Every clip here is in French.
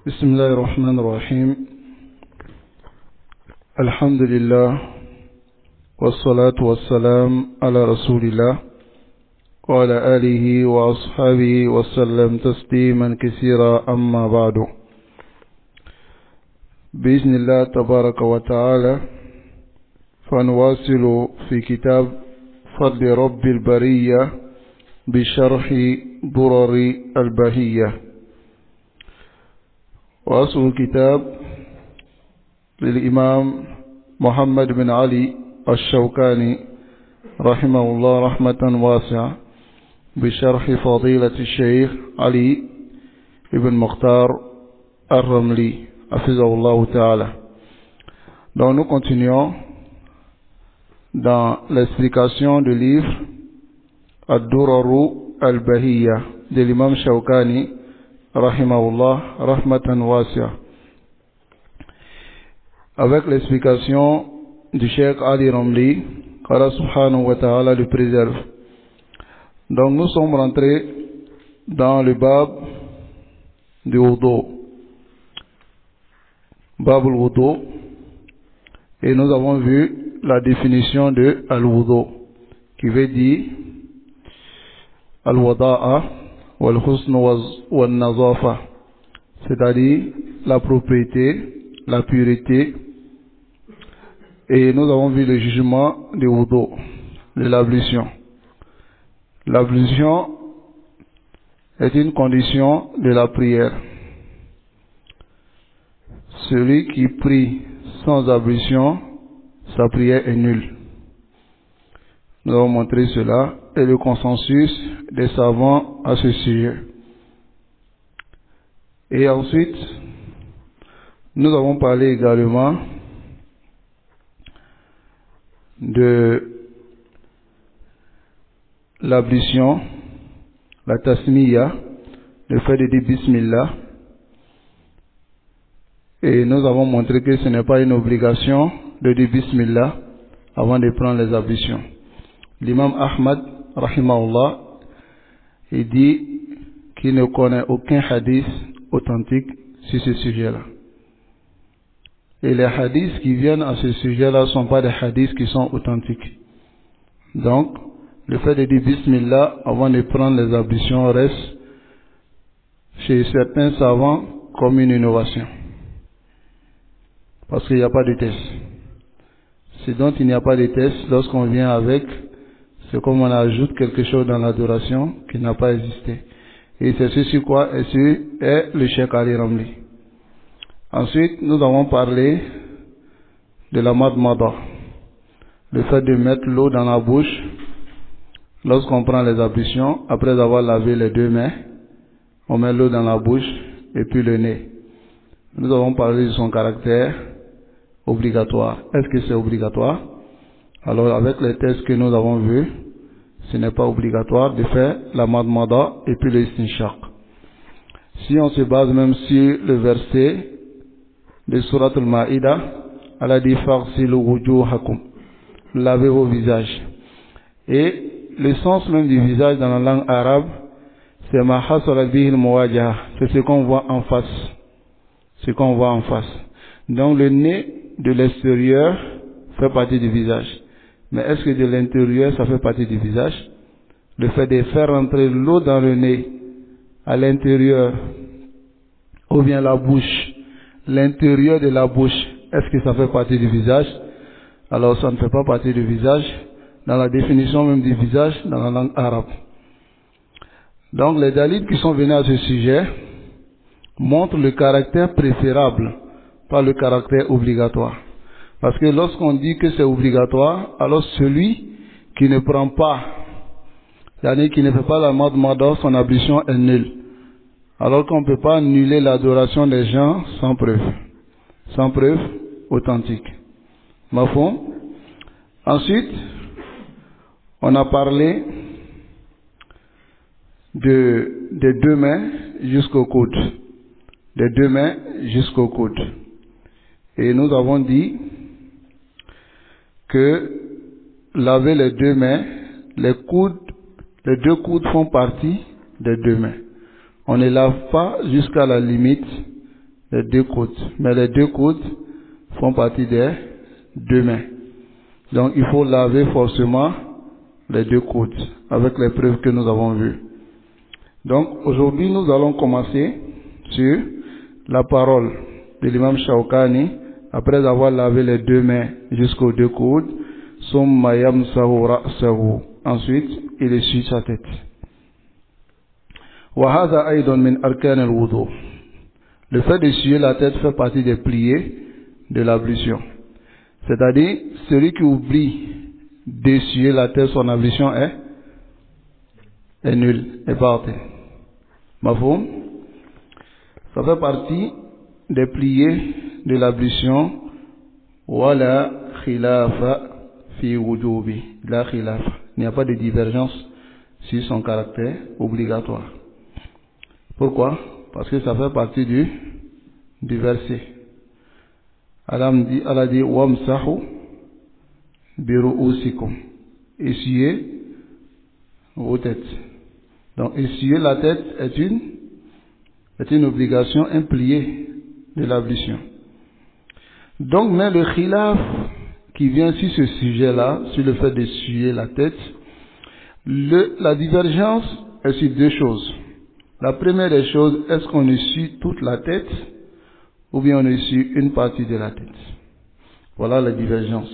بسم الله الرحمن الرحيم. الحمد لله والصلاة والسلام على رسول الله وعلى آله وأصحابه وسلم تسليما كثيرا. أما بعد، بإذن الله تبارك وتعالى فنواصل في كتاب فضل رب البرية بشرح درر البهية. وأصل الكتاب للإمام محمد بن علي الشوكاني رحمه الله رحمة واسعة بشرح فضيلة الشيخ علي بن مختار الرملي حفظه الله تعالى. Donc nous continuons dans l'explication du livre Ad-Duraru al-Bahiyya de l'imam Shawkani rahimahullah rahmatan wasi'a, avec l'explication du Cheikh Ali Ramli, qu'Allah subhanahu wa ta'ala le préserve. Donc nous sommes rentrés dans le bab du wudu, bab al-wudu, et nous avons vu la définition de al-wudu, qui veut dire al-wada'a wal-husn wal-nazafa, c'est-à-dire la propriété, la pureté. Et nous avons vu le jugement du wudu, de l'ablution. L'ablution est une condition de la prière. Celui qui prie sans ablution, sa prière est nulle. Nous avons montré cela et le consensus des savants à ce sujet. Et ensuite, nous avons parlé également de l'ablution, la tasmiya, le fait de dire bismillah. Et nous avons montré que ce n'est pas une obligation de dire bismillah avant de prendre les ablutions. L'imam Ahmad, rahimahullah, il dit qu'il ne connaît aucun hadith authentique sur ce sujet-là. Et les hadiths qui viennent à ce sujet-là ne sont pas des hadiths qui sont authentiques. Donc, le fait de dire bismillah avant de prendre les ablutions reste chez certains savants comme une innovation. Parce qu'il n'y a pas de test. Ce dont il n'y a pas de test, lorsqu'on vient avec, c'est comme on ajoute quelque chose dans l'adoration qui n'a pas existé. Et c'est ce sur quoi est le Cheikh Ali Ramli. Ensuite, nous avons parlé de la madmada, le fait de mettre l'eau dans la bouche lorsqu'on prend les ablutions. Après avoir lavé les deux mains, on met l'eau dans la bouche et puis le nez. Nous avons parlé de son caractère obligatoire. Est-ce que c'est obligatoire? Alors, avec les tests que nous avons vus, ce n'est pas obligatoire de faire la madmada et puis le istinshaq. Si on se base même sur le verset de Surat al-Ma'ida, elle a dit farsilu wujuhakum, lavez vos visages. Et le sens même du visage dans la langue arabe, c'est ma hasala bihi al-muwajaha, c'est ce qu'on voit en face. Ce qu'on voit en face. Donc le nez de l'extérieur fait partie du visage. Mais est-ce que de l'intérieur ça fait partie du visage? Le fait de faire rentrer l'eau dans le nez à l'intérieur, ou bien la bouche, l'intérieur de la bouche, est-ce que ça fait partie du visage? Alors ça ne fait pas partie du visage dans la définition même du visage dans la langue arabe. Donc les dalils qui sont venus à ce sujet montrent le caractère préférable, pas le caractère obligatoire. Parce que lorsqu'on dit que c'est obligatoire, alors celui qui ne prend pas, c'est-à-dire qui ne fait pas la madmada, son ablution est nulle. Alors qu'on ne peut pas annuler l'adoration des gens sans preuve authentique. Mafhum? Ensuite, on a parlé des deux mains jusqu'au coude. Des deux mains jusqu'au coude. Et nous avons dit que laver les deux mains, les deux coudes font partie des deux mains. On ne lave pas jusqu'à la limite les deux coudes. Mais les deux coudes font partie des deux mains. Donc il faut laver forcément les deux coudes avec les preuves que nous avons vues. Donc aujourd'hui nous allons commencer sur la parole de l'imam Shawkani après avoir lavé les deux mains jusqu'aux deux coudes. Summa yamsahu ra'sahu. Ensuite il essuie sa tête. Wa hadha aydan min arkan al-wudu. Le fait d'essuyer la tête fait partie des piliers de l'ablution. C'est-à-dire, celui qui oublie d'essuyer la tête, son ablution est nulle, est partie. Mafhoum? Ça fait partie des piliers de l'ablution. Wala khilafa fi wujubi. La khilafa. Il n'y a pas de divergence sur son caractère obligatoire. Pourquoi? Parce que ça fait partie du verset. Allah dit wamsahu bi ru'usikum. Essuyez vos têtes. Donc essuyer la tête est une obligation, un pilier de l'ablution. Donc mais le khilaf qui vient sur ce sujet-là, sur le fait d'essuyer la tête, la divergence est sur deux choses. La première des choses, est-ce qu'on essuie toute la tête ou bien on essuie une partie de la tête? Voilà la divergence.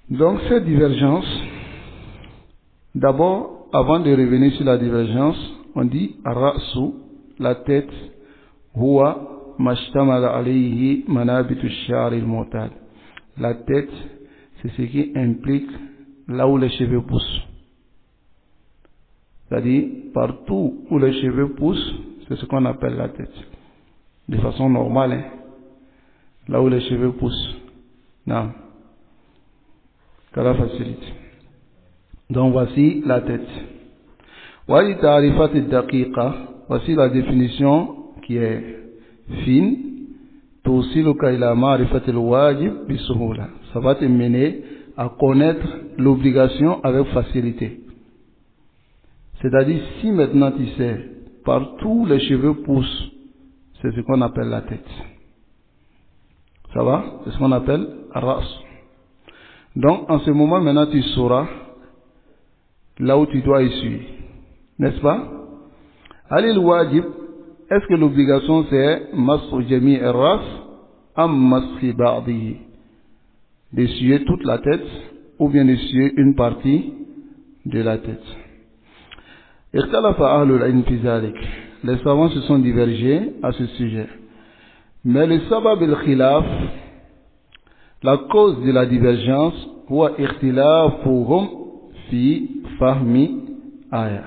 Donc cette divergence, d'abord, avant de revenir sur la divergence, on dit ra'su, la tête, huwa mashtamala alayhi manabitu sha'ri al-mu'tad. La tête, c'est ce qui implique là où les cheveux poussent. C'est-à-dire, partout où les cheveux poussent, c'est ce qu'on appelle la tête. De façon normale, hein? Là où les cheveux poussent. Non. Qu'Allah facilite. Donc voici la tête. Voici la définition qui est fine. Ça va te mener à connaître l'obligation avec facilité. C'est-à-dire, si maintenant tu sais, partout les cheveux poussent, c'est ce qu'on appelle la tête. Ça va? C'est ce qu'on appelle ras. Donc, en ce moment, maintenant, tu sauras là où tu dois essuyer. N'est-ce pas? Alil wajib, est-ce que l'obligation c'est masru jami' ar-ras am masri ba'dihi? D'essuyer toute la tête ou bien d'essuyer une partie de la tête? Les savants se sont divergés à ce sujet. Mais le sabab al-khilaf, la cause de la divergence, huwa ikhtilafuhum fi fahmi aya.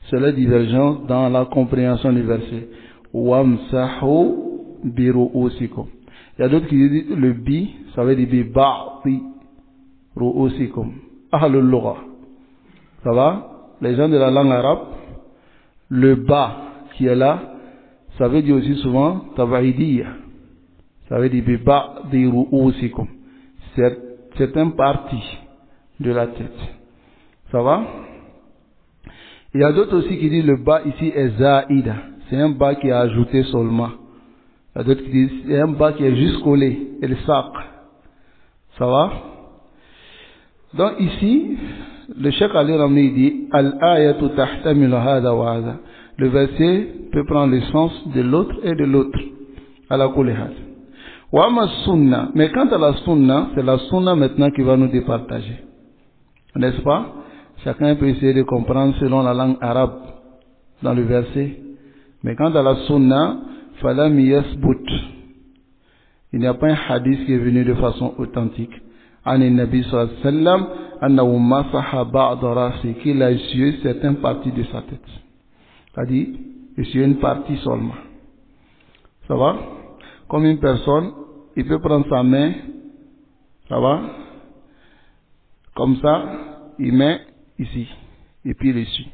C'est la divergence dans la compréhension du verset. Wamsahu bi ru'usikum. Il y a d'autres qui disent le bi, ça veut dire bi ba'di ru'usikum. Ahlul lugha. Ça va? Les gens de la langue arabe, le bas qui est là, ça veut dire aussi souvent tabaïdiya. Ça veut dire bi ba'di ru'usikum. C'est une partie de la tête. Ça va? Il y a d'autres aussi qui disent le bas ici est zaïda. C'est un bas qui est ajouté seulement. Il y a d'autres qui disent c'est un bas qui est juste collé. Et le sac. Ça va? Donc ici, le Cheikh Ali Ramli dit Al-ayatu tahtamilu hada wa hada. Le verset peut prendre le sens de l'autre et de l'autre. Ala kulli hal. Wa ma sunna. Mais quant à la sunna, c'est la sunna maintenant qui va nous départager. N'est-ce pas? Chacun peut essayer de comprendre selon la langue arabe dans le verset. Mais quant à la sunna, falam yasbut. Il n'y a pas un hadith qui est venu de façon authentique. An Nabi sallallahu alayhi wa sallam, annahu masaha ba'da rasi, qu'il a essuyé certaines parties de sa tête. C'est-à-dire, essuyé une partie seulement. Ça va? Comme une personne, il peut prendre sa main, ça va? Comme ça, il met ici, et puis il essuie.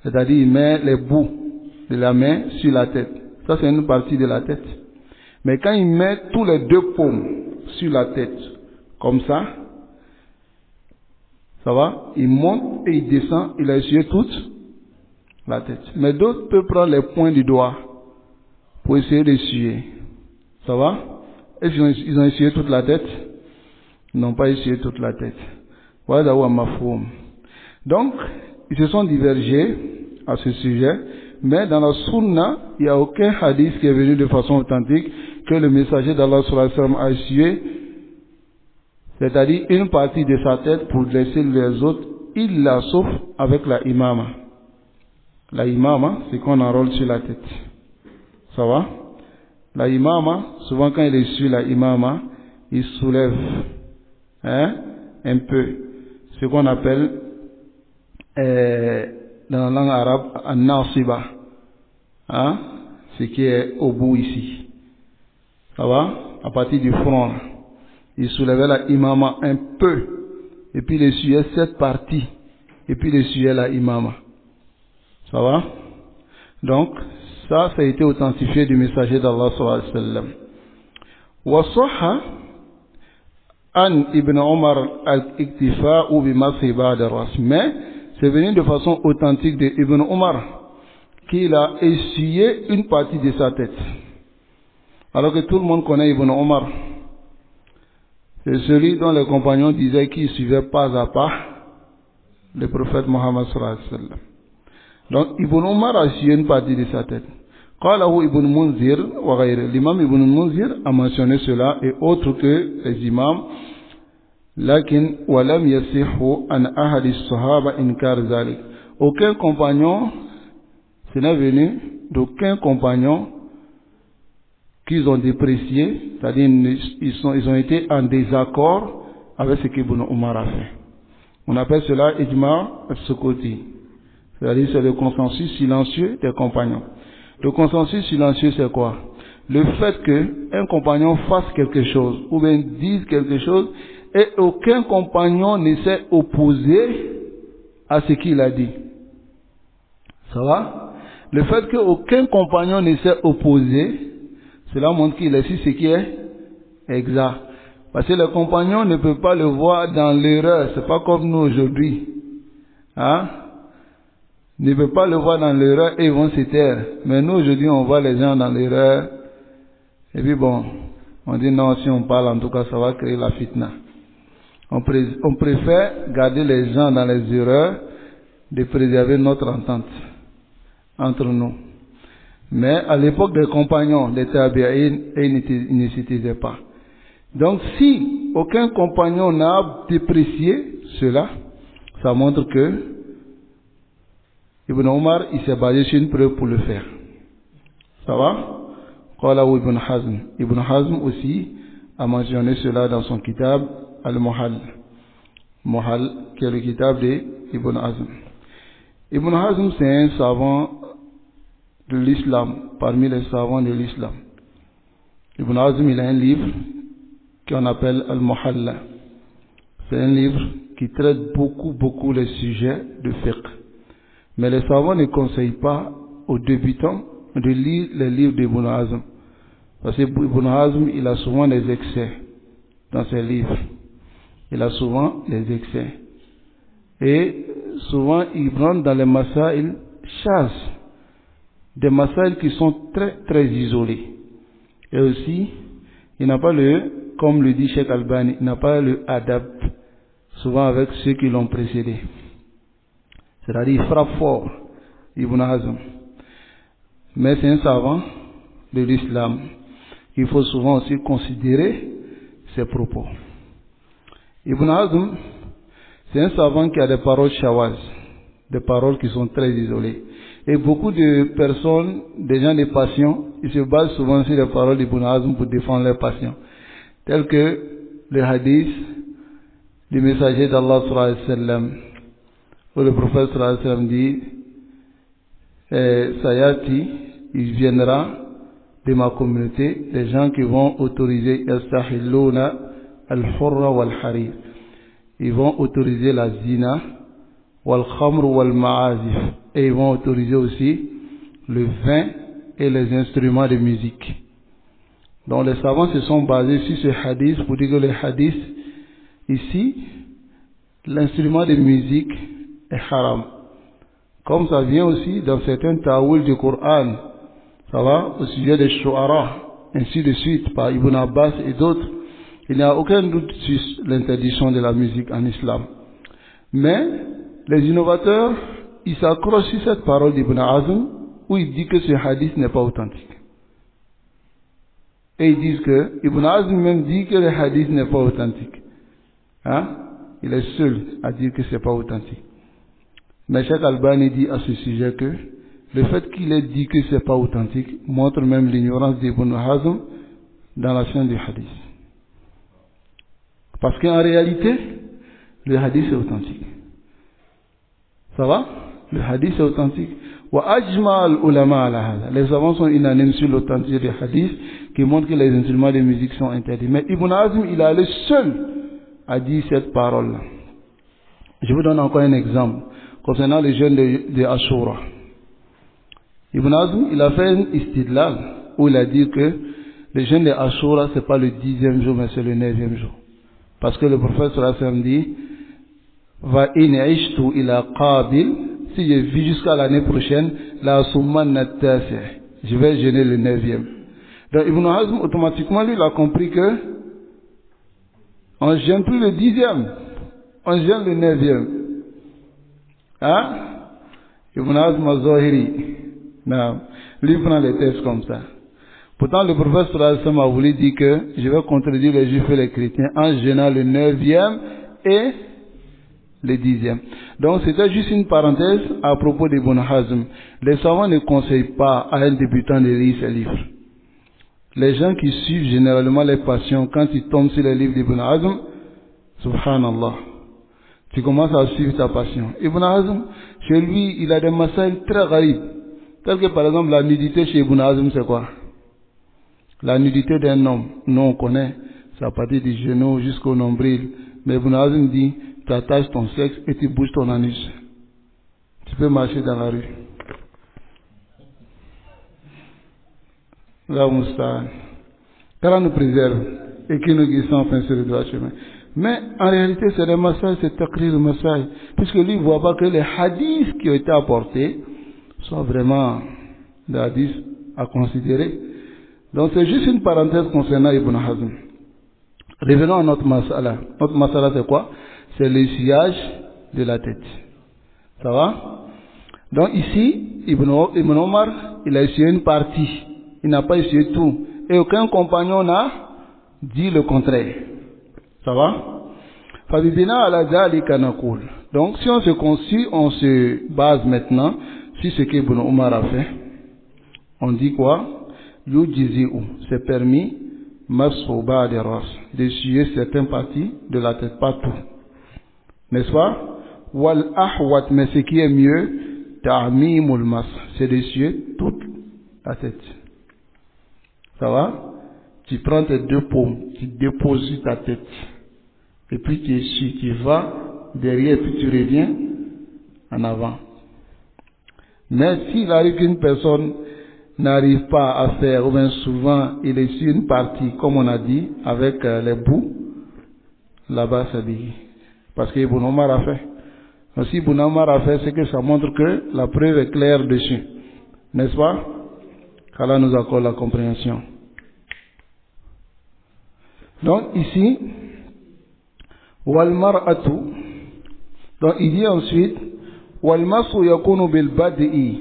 C'est-à-dire, il met les bouts de la main sur la tête. Ça, c'est une partie de la tête. Mais quand il met tous les deux paumes sur la tête, comme ça va, il monte et il descend, il a essuyé toute la tête. Mais d'autres peuvent prendre les points du doigt, pour essayer d'essuyer. Ça va? Est-ce qu'ils ont essuyé toute la tête? Ils n'ont pas essuyé toute la tête. Voilà où mafhoum. Donc, ils se sont divergés à ce sujet, mais dans la sunna, il n'y a aucun hadith qui est venu de façon authentique que le messager d'Allah sallallahu alayhi wa sallam a essuyé, c'est-à-dire une partie de sa tête pour laisser les autres, il la sauf avec la imama. La imama, c'est qu'on enrôle sur la tête. Ça va? La imama, souvent quand il essuie la imama, il soulève un peu ce qu'on appelle dans la langue arabe an-nasiba, ce qui est au bout ici. Ça va? À partir du front, il soulevait la imama un peu, et puis il essuyait cette partie, et puis il essuyait la imama. Ça va? Donc, ça a été authentifié du messager d'Allah sallallahu alayhi wa sallam. Wa sahha an ibn Omar al-iktifa'u bi mashi ba'd ar-ras. Mais c'est venu de façon authentique de Ibn Omar qu'il a essuyé une partie de sa tête. Alors que tout le monde connaît Ibn Omar. C'est celui dont les compagnons disaient qu'il suivait pas à pas le prophète Mohammed sallallahu alayhi wa sallam. Donc Ibn Omar a essuyé une partie de sa tête. قاله ابن منذر وغيره. L'imam Ibn Munzir a mentionné cela et autres que les imams. لكن ولم يصح عن أحد الصحابة إنكار ذلك. Aucun compagnon, ce n'est venu d'aucun compagnon qu'ils ont déprécié, c'est-à-dire ils ont été en désaccord avec ce qu'Ibn Omar a fait. On appelle cela ijma al-sukuti, c'est-à-dire c'est le consensus silencieux des compagnons. Le consensus silencieux, c'est quoi? Le fait qu'un compagnon fasse quelque chose, ou bien dise quelque chose, et aucun compagnon ne s'est opposé à ce qu'il a dit. Ça va? Le fait qu'aucun compagnon ne s'est opposé, cela montre qu'il est sur ce qui est exact. Parce que le compagnon ne peut pas le voir dans l'erreur, c'est pas comme nous aujourd'hui. Ne peut pas le voir dans l'erreur et ils vont se taire. Mais nous aujourd'hui on voit les gens dans l'erreur et puis bon, on dit non, si on parle en tout cas ça va créer la fitna. On préfère garder les gens dans les erreurs, de préserver notre entente entre nous. Mais à l'époque des compagnons, les tabi'in, ils ne s'utilisaient pas. Donc si aucun compagnon n'a déprécié cela, ça montre que Ibn Omar, il s'est basé sur une preuve pour le faire. Ça va? Qala Ibn Hazm. Ibn Hazm aussi a mentionné cela dans son kitab Al-Muhall. Muhall, qui est le kitab de Ibn Hazm. Ibn Hazm, c'est un savant de l'islam, parmi les savants de l'islam. Ibn Hazm, il a un livre qu'on appelle Al-Muhalla. C'est un livre qui traite beaucoup les sujets de fiqh. Mais les savants ne conseillent pas aux débutants de lire les livres d'Ibn Hazm. Parce que Ibn Hazm, il a souvent des excès dans ses livres. Il a souvent des excès. Et souvent, il rentre dans les masaïl chaz. Des masaïl qui sont très isolés. Et aussi, il n'a pas comme le dit Cheikh Albani, il n'a pas le adab, souvent avec ceux qui l'ont précédé. C'est-à-dire, il frappe fort, Ibn Hazm. Mais c'est un savant de l'islam. Il faut souvent aussi considérer ses propos. Ibn Hazm, c'est un savant qui a des paroles shawaz, des paroles qui sont très isolées. Et beaucoup de personnes, des gens de passion, ils se basent souvent sur les paroles d'Ibn Hazm pour défendre leurs passions. Tels que le hadith du messager d'Allah sallallahu alayhi wa sallam, où le prophète sallallahu alayhi wa sallam dit Sayati, il viendra de ma communauté des gens qui vont autoriser yastahilluna al-hurra wal-harir. Ils vont autoriser la zina wal-khamr wal-ma'azif. Et ils vont autoriser aussi le vin et les instruments de musique. Donc les savants se sont basés sur ce hadith pour dire que le hadith ici, l'instrument de musique est haram. Comme ça vient aussi dans certains ta'wil du Coran, Ça va? Au sujet des Shu'ara, ainsi de suite, par Ibn Abbas et d'autres. Il n'y a aucun doute sur l'interdiction de la musique en islam. Mais, les innovateurs, ils s'accrochent sur cette parole d'Ibn Hazm, où il dit que ce hadith n'est pas authentique. Et ils disent que, Ibn Hazm même dit que le hadith n'est pas authentique. Hein? Il est seul à dire que c'est pas authentique. Mais Cheikh Albani dit à ce sujet que, le fait qu'il ait dit que c'est pas authentique montre même l'ignorance d'Ibn Hazm dans la science du hadith. Parce qu'en réalité, le hadith est authentique. Ça va? Le hadith est authentique. Les savants sont unanimes sur l'authenticité des hadiths qui montrent que les instruments de musique sont interdits. Mais Ibn Hazm, il est le seul à dire cette parole-là. Je vous donne encore un exemple concernant les jeûnes de Ashura. Ibn Hazm, il a fait un istidlal où il a dit que le jeûne de Ashura, c'est pas le 10e jour, mais c'est le 9e jour. Parce que le prophète sallallahu alayhi wa sallam dit, va in ishtu ila qabil, si je vis jusqu'à l'année prochaine, la summan tasi, je vais jeûner le 9e. Donc Ibn Hazm, automatiquement, lui, il a compris que on ne jeûne plus le 10e, on jeûne le 9e. Hein? Ibn Hazm al-Zahiri, lui prend les textes comme ça. Pourtant, le prophète sallallahu alayhi wa sallam a voulu dire que je vais contredire les juifs et les chrétiens en jeûnant le 9e et le 10e. Donc, c'était juste une parenthèse à propos d'Ibn Hazm. Les savants ne conseillent pas à un débutant de lire ces livres. Les gens qui suivent généralement les passions, quand ils tombent sur les livres d'Ibn Hazm, subhanallah, tu commences à suivre ta passion. Ibn Hazm, chez lui, il a des masaïl très gharib. Tel que par exemple, la nudité chez Ibn Hazm, c'est quoi? La nudité d'un homme, nous on connaît, c'est à partir du genou jusqu'au nombril. Mais Ibn Hazm dit, tu attaches ton sexe et tu bouges ton anus. Tu peux marcher dans la rue. Là, Moustapha, qu'Allah nous préserve et qu'il nous guide enfin sur le droit chemin. Mais en réalité, c'est des massages, c'est taqrir le massage. Puisque lui ne voit pas que les hadiths qui ont été apportés soient vraiment des hadiths à considérer. Donc c'est juste une parenthèse concernant Ibn Hazm. Revenons à notre masala. Notre masala c'est quoi? C'est l'essuyage de la tête. Ça va? Donc ici, Ibn Omar, il a essuyé une partie. Il n'a pas essuyé tout. Et aucun compagnon n'a dit le contraire. Ça va? Donc si on se conçut, on se base maintenant sur ce qu'Ibn Omar a fait. On dit quoi? C'est permis d'essuyer certaines parties de la tête, pas tout. N'est-ce pas? Wal ahwat, mais ce qui est mieux, ta'mimul mas, c'est d'essuyer toute la tête. Ça va? Tu prends tes deux paumes, tu déposes sur ta tête, et puis tu essuies, tu vas derrière, puis tu reviens en avant. Mais s'il arrive qu'une personne n'arrive pas à faire, ou bien souvent il est sur une partie, comme on a dit, avec les bouts, là-bas ça dit, parce que Ibn Omar a fait. Donc si Ibn Omar a fait, c'est que ça montre que la preuve est claire dessus, n'est-ce pas? qu'Allah nous accorde la compréhension. Donc ici, wal mar'atu, donc il dit ensuite, wal masu yakunu bil bad'i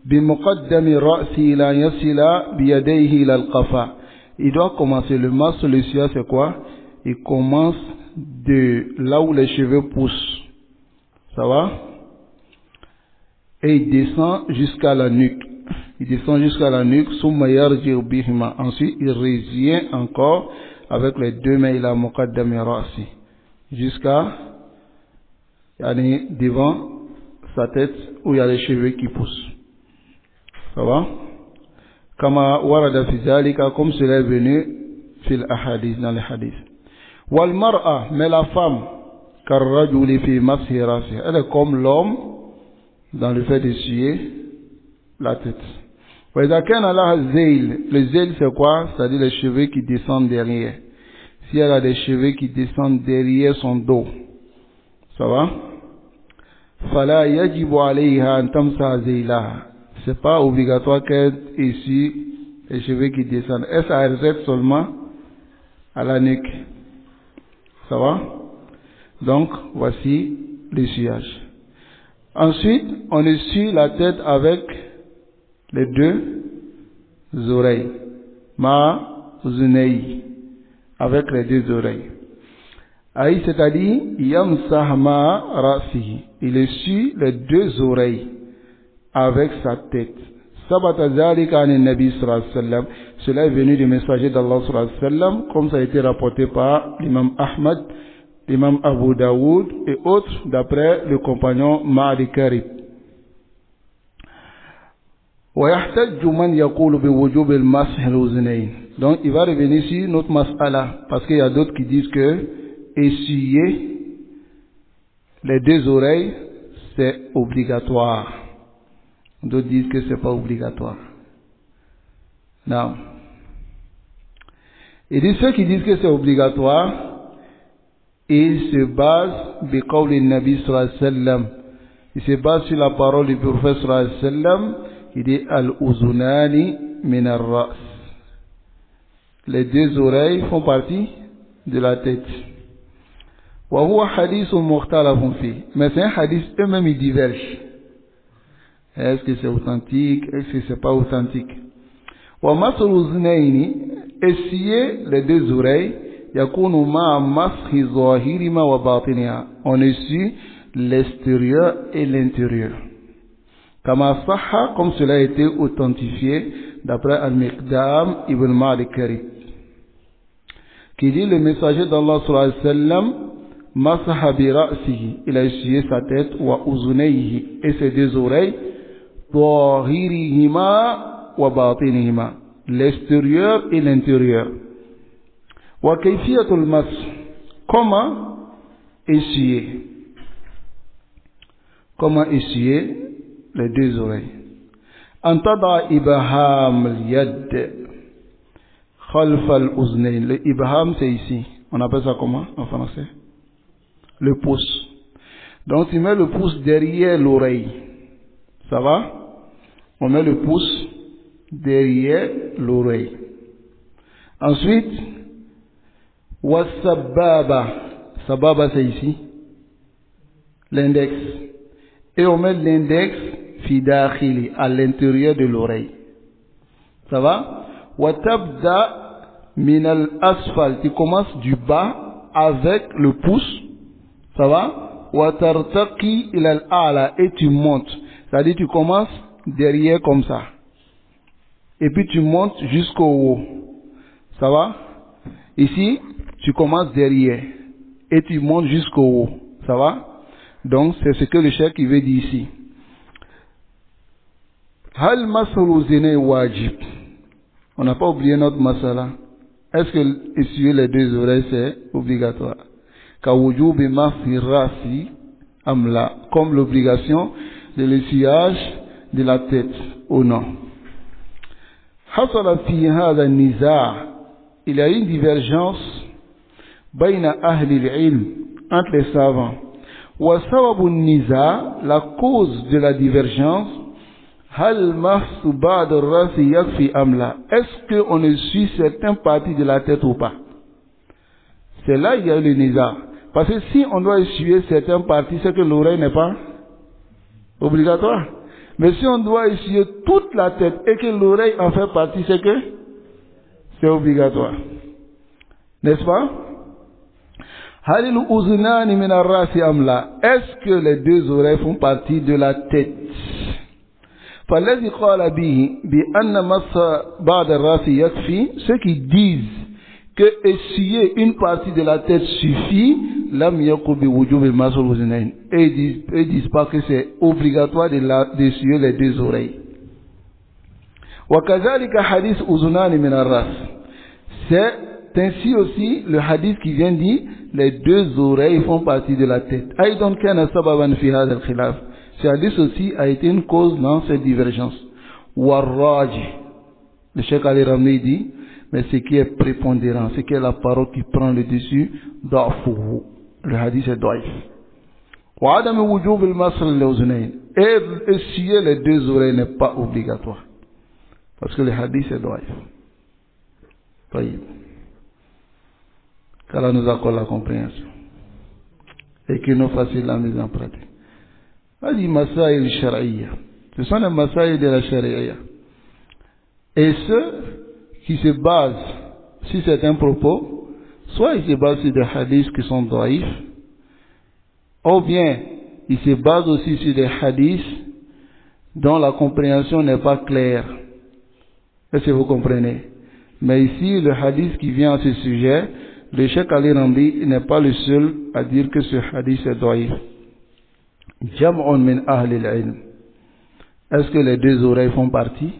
bi muqaddami ra'si ila yasila bi yadayhi ila al qafa. Il doit commencer, le mas, le sia c'est quoi? Il commence de là où les cheveux poussent. Ça va? Et il descend jusqu'à la nuque. Il descend jusqu'à la nuque. Ensuite, il revient encore avec les deux mains, il a muqaddami ra'si, jusqu'à devant sa tête où il y a les cheveux qui poussent. Ça va? Kama warada fi zalika, comme cela est venu fil ahadith, dans les hadiths. Wal mar'a, mais la femme, karrajuli fi mashi rasi, elle est comme l'homme dans le fait d'essuyer la tête. Wa idha kana laha zayl, le zayl c'est quoi? C'est-à-dire les cheveux qui descendent derrière. Si elle a des cheveux qui descendent derrière son dos, ça va? Fala yajibu alayha an tamsa zaylaha, C'est pas obligatoire qu'elle essuie les cheveux qui descendent. Elle s'arrête seulement à la nuque. Ça va? Donc, voici l'essuyage. Ensuite, on essuie la tête avec les deux oreilles. Ma uzunei. Avec les deux oreilles. Aïe, c'est-à-dire, yamsah ma ra'sihi. Il essuie les deux oreilles avec sa tête. Sabata zalika an nabi sallallahu alayhi wa sallam. Cela est venu du messager d'Allah sallallahu alayhi wa sallam, comme ça a été rapporté par l'imam Ahmad, l'imam Abu Daoud et autres, d'après le compagnon Ma'adi Karib. ويحتج من يقول بوجوب المسح الأذنين. Donc il va revenir sur notre mas'ala, parce qu'il y a d'autres qui disent que essuyer les deux oreilles c'est obligatoire. D'autres disent que c'est pas obligatoire. Non. Il dit ceux qui disent que c'est obligatoire, ils se basent biqawli Nabi sallallahu alayhi wa sallam. Ils se basent sur la parole du prophète sallallahu alayhi wa sallam. Il dit al-uzunani min ar-ra's. Les deux oreilles font partie de la tête. Wa huwa hadithun mukhtalafun fi. Mais c'est un hadith, eux-mêmes ils divergent. Est-ce que c'est authentique? Est-ce que c'est pas authentique? Wa mas'ul uzunaini, essuyer les deux oreilles, yakunu ma'a mashi zahirima wa batiniha. On essuie l'extérieur et l'intérieur. Kama sahha, comme cela a été authentifié d'après Al-Miqdam ibn Ma'adi Karib, qui dit le messager d'Allah sallallahu alayhi wa sallam, masaha bi ra'sihi, il a essuyé sa tête, wa uzunayhi, et ses deux oreilles, zahirihima wa batinihima, l'extérieur et l'intérieur. Wa kayfiyatul mas, comment essuyer? Comment essuyer les deux oreilles? Antada ibham al-yad khalf al-uznayn. Le ibham c'est ici. On appelle ça comment en français? Le pouce. Donc tu mets le pouce derrière l'oreille. Ça va? On met le pouce derrière l'oreille. Ensuite, wasababa. Sababa c'est ici. L'index. Et on met l'index fidakhili à l'intérieur de l'oreille. Ça va? Watabda min al-asfal. Tu commences du bas avec le pouce. Ça va? Watartaqi ila al-a'la. Et tu montes. C'est-à-dire tu commences derrière comme ça. Et puis tu montes jusqu'au haut. Ça va? Ici, tu commences derrière. Et tu montes jusqu'au haut. Ça va? Donc, c'est ce que le cheikh veut dire ici. Hal masru zine wajib. On n'a pas oublié notre masala. Est-ce que essuyer les deux oreilles c'est obligatoire? Ka wujubi mafi rasi amla. Comme l'obligation de l'essuyage de la tête ou non. Hasala fi hada niza'. Il y a une divergence bayna ahli al-ilm, entre les savants. وسبب النزاع, la cause de la divergence, هل مس بعض الرأس يكفي أم لا? Est-ce qu'on essuie certaines parties de la tête ou pas? C'est là il y a le nizar. Parce que si on doit essuyer certaines parties, c'est que l'oreille n'est pas obligatoire. Mais si on doit essuyer toute la tête et que l'oreille en fait partie, c'est que c'est obligatoire. N'est-ce pas? Est-ce que les deux oreilles font partie de la tête? Ceux qui disent que essuyer une partie de la tête suffit, et ils disent pas que c'est obligatoire d'essuyer les deux oreilles. C'est ainsi aussi le hadith qui vient dire les deux oreilles font partie de la tête. Ce hadith aussi a été une cause dans cette divergence. Le Cheikh Ali Ramli dit, mais ce qui est prépondérant, ce qui est la parole qui prend le dessus, le hadith est daif. وعدم وجوب المسح للأذنين. Et essuyer les deux oreilles n'est pas obligatoire. Parce que le hadith est doif. Qu'Allah nous accorde la compréhension. Et qu'il nous facilite la mise en pratique. Hadi masaïl shar'iyya. Ce sont les masaïl de la sharia. Et ceux qui se basent sur certains propos, soit ils se basent sur des hadiths qui sont doifs, ou bien ils se basent aussi sur des hadiths dont la compréhension n'est pas claire. Est-ce que vous comprenez? Mais ici, le hadith qui vient à ce sujet, le Cheikh Ali Ramli n'est pas le seul à dire que ce hadith est doif. Jam'un min ahli al-ilm. Est-ce que les deux oreilles font partie?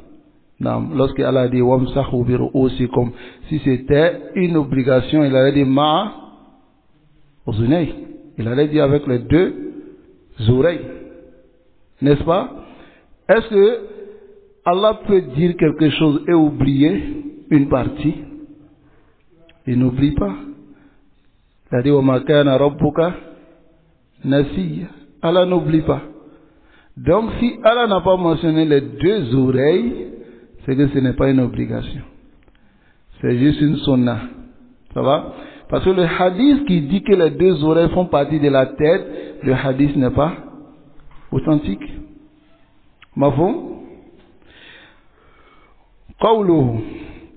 Non. Lorsque Allah a dit wamsahu bi ru'usikum, si c'était une obligation, il allait dire ma'a uzunay. Il allait dire avec les deux oreilles. N'est-ce pas? Est-ce que Allah peut dire quelque chose et oublier une partie? Il n'oublie pas. Il a dit wa ma kana rabbuka nasiya. Allah n'oublie pas. Donc si Allah n'a pas mentionné les deux oreilles, c'est que ce n'est pas une obligation. C'est juste une sunna. Ça va? Parce que le hadith qui dit que les deux oreilles font partie de la tête, le hadith n'est pas authentique. Mafhum? Qawluhu,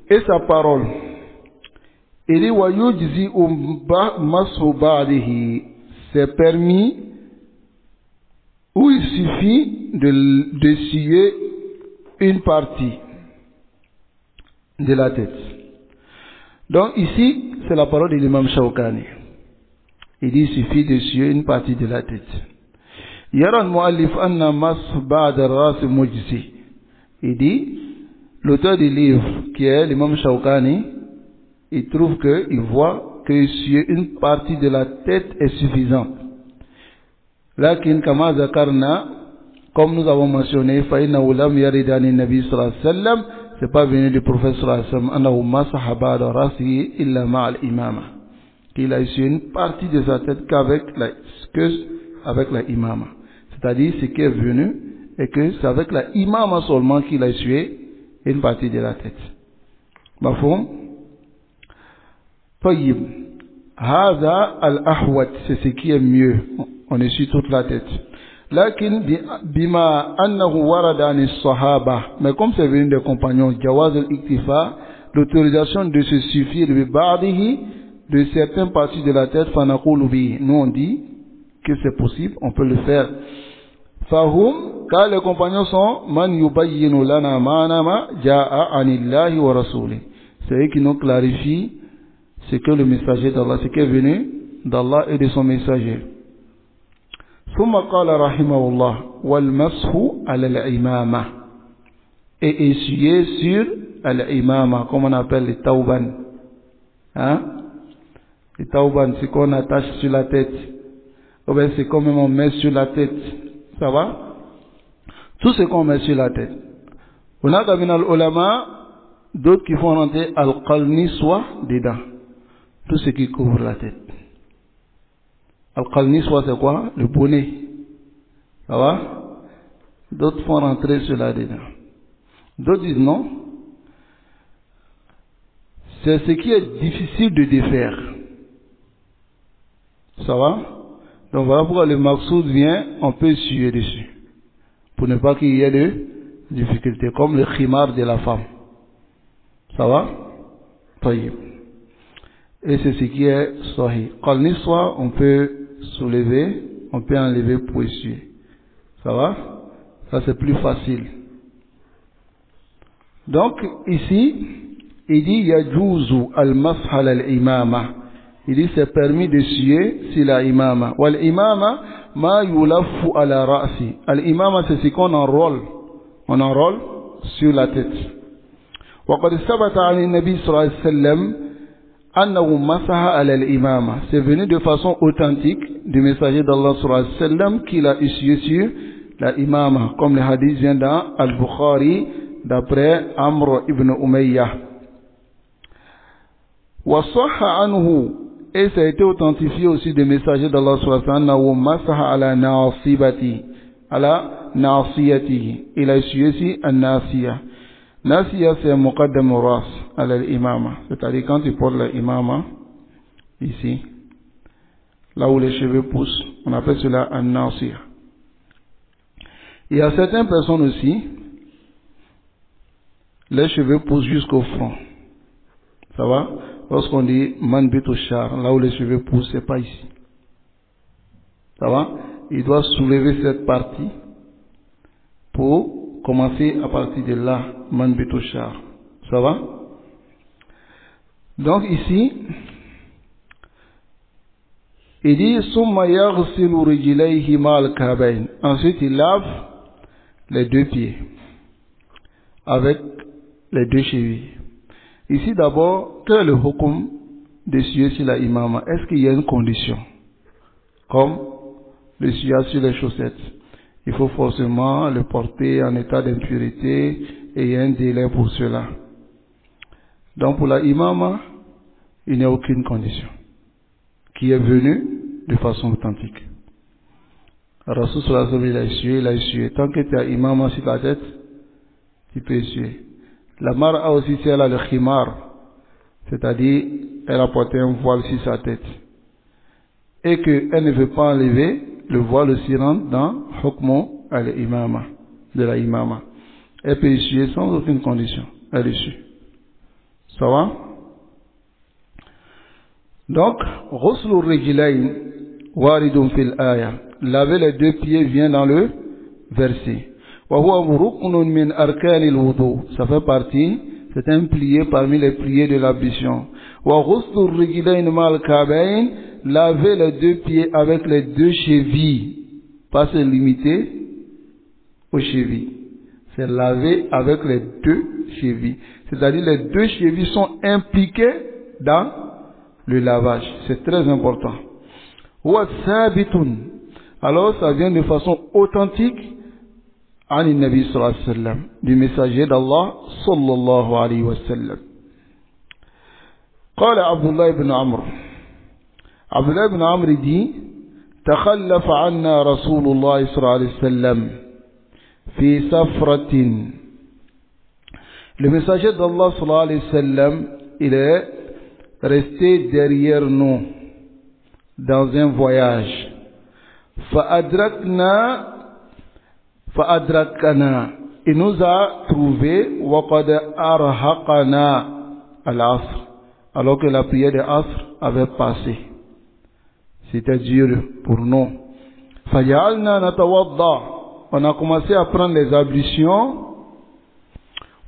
et sa parole. Il dit wa yujzi mashu ba'dihi. C'est permis où il suffit d'essuyer une partie de la tête. Donc ici, c'est la parole de l'imam Shawkani. Il dit il suffit d'essuyer une partie de la tête. Yara al-mu'allif anna mash ba'da ar-ras mujzi. Il dit, l'auteur du livre, qui est l'imam Shawkani, il trouve qu'il voit que essuyer une partie de la tête est suffisante. Lakin kama zakarna, comme nous avons mentionné, fa'innahu lam yarid ani nabi sallallahu alayhi wa sallam, c'est pas venu du prophète sallallahu alayhi wa sallam, annahu masaha ba'da rasihi illa ma'al imama. Qu'il a essuyé une partie de sa tête avec la imama. C'est-à-dire ce qui est venu, et que c'est avec la imama seulement qu'il a essuyé une partie de la tête. Mafhum? Tayyib. Hada al-ahwat, c'est ce qui est mieux. On essuie toute la tête. Lakin bima annahu warada an as-sahaba. Mais comme c'est venu des compagnons, jawaz al-iktifa, l'autorisation de se suffire bi ba'dihi, de certaines parties de la tête, fanaqulu bi. Nous on dit que c'est possible, on peut le faire. Fahum, car les compagnons sont man yubayyinu lana ma ja'a anillahi wa rasuli. C'est eux qui nous clarifient ce que le messager d'Allah, ce qui est venu d'Allah et de son messager. ثم قال رحمه الله والمسح على الإمامة et essuyer sur l'imama, comme on appelle les tauban. Hein? Les tauban, c'est qu'on attache sur la tête. Ou bien c'est comme on met sur la tête. Ça va? Tout ce qu'on met sur la tête. On a comme al ulama, d'autres qui font rentrer al-qalni soit dedans. Tout ce qui couvre la tête. Al-qalni soit c'est quoi? Le bonnet. Ça va? D'autres font rentrer cela dedans. D'autres disent non. C'est ce qui est difficile de défaire. Ça va? Donc voilà pourquoi le maqsoud vient, on peut essuyer dessus. Pour ne pas qu'il y ait de difficultés, comme le khimar de la femme. Ça va? Taïb. Et c'est ce qui est sahih. Qalni soit, on peut soulever, on peut enlever pour essuyer. Ça va? Ça c'est plus facile. Donc ici, il dit yajuzu al-masah al-imama. Il dit c'est permis d'essuyer sur la imama. Wal imama ma yulaffu ala ra'si. Al-imama c'est ce qu'on enroule. On enroule sur la tête. Wa qad sabata 'an an-nabi sallallahu alayhi wa sallam annahu masaha ala al-imama. C'est venu de façon authentique du messager d'Allah sallallahu alayhi wa sallam qu'il a essuyé sur la imama, comme le hadith vient dans Al-Bukhari d'après Amr ibn Umayyah. Wa sahha anhu Et ça a été authentifié aussi des messagers d'Allah sallallahu masaha ala nasibati, ala nasiyatihi. Il a essuyé ici un nasiya. Nasiya c'est un muqaddam ras ala l'imama. C'est-à-dire quand tu portes l'imama, ici, là où les cheveux poussent, on appelle cela un nasiya. Il y a certaines personnes aussi, les cheveux poussent jusqu'au front. Ça va? Lorsqu'on dit man bitu shar, là où les cheveux poussent, c'est pas ici. Ça va? Il doit soulever cette partie pour commencer à partir de là, man bitu shar. Ça va? Donc ici, il dit summa yaghsilu rijlayhi ma'al kabayn. Ensuite, il lave les deux pieds avec les deux chevilles. Ici d'abord, quel est le hukum d'essuyer sur la imama? Est-ce qu'il y a une condition? Comme l'essuyer sur les chaussettes. Il faut forcément le porter en état d'impurité et il y a un délai pour cela. Donc pour la imama, il n'y a aucune condition qui est venue de façon authentique. Rasul sallallahu alayhi wa sallam, il a essuyé. Tant que tu as imama sur ta tête, tu peux essuyer. La mar'a aussi, si elle a le khimar, c'est-à-dire elle a porté un voile sur sa tête, et qu'elle ne veut pas enlever, le voile aussi rentre dans hukmu al-imama, de la imama. Elle peut essuyer sans aucune condition. Elle essuie. Ça va? Donc, ghuslu rijlayn waridun fil aya. Laver les deux pieds vient dans le verset. Ça fait partie, c'est un plié parmi les pliés de l'ablution. Laver les deux pieds avec les deux chevilles, pas se limiter aux chevilles, c'est laver avec les deux chevilles. C'est-à-dire les deux chevilles sont impliquées dans le lavage. C'est très important. Alors ça vient de façon authentique عن النبي صلى الله عليه وسلم du messager d'Allah صلى الله عليه وسلم. قال عبد الله بن عمرو dit تخلف عنا رسول الله صلى الله عليه وسلم في سفرة. Le messager d'Allah صلى الله عليه وسلم il est resté derrière nous dans un voyage. فأدركنا, il nous a trouvé وقد أرهقنا العصر, alors que la prière de Asr avait passé. C'était dur pour nous. فجعلنا نتوضأ, on a commencé à prendre les ablutions.